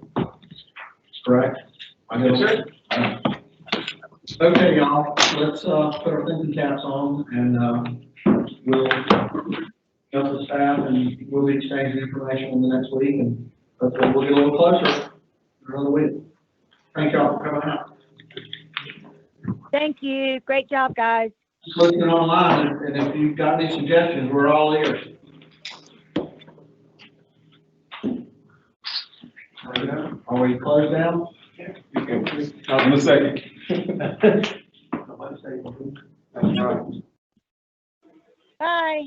Correct? I Yes, sir. Okay, y'all, let's, put our thinking caps on and, we'll go to staff and we'll be exchanging information in the next week and hopefully we'll get a little closer in another week. Thank y'all for coming out. Thank you. Great job, guys. Just listening online, and if you've got any suggestions, we're all ears. Are we closed down? In a second. Nobody say anything. That's right. Bye.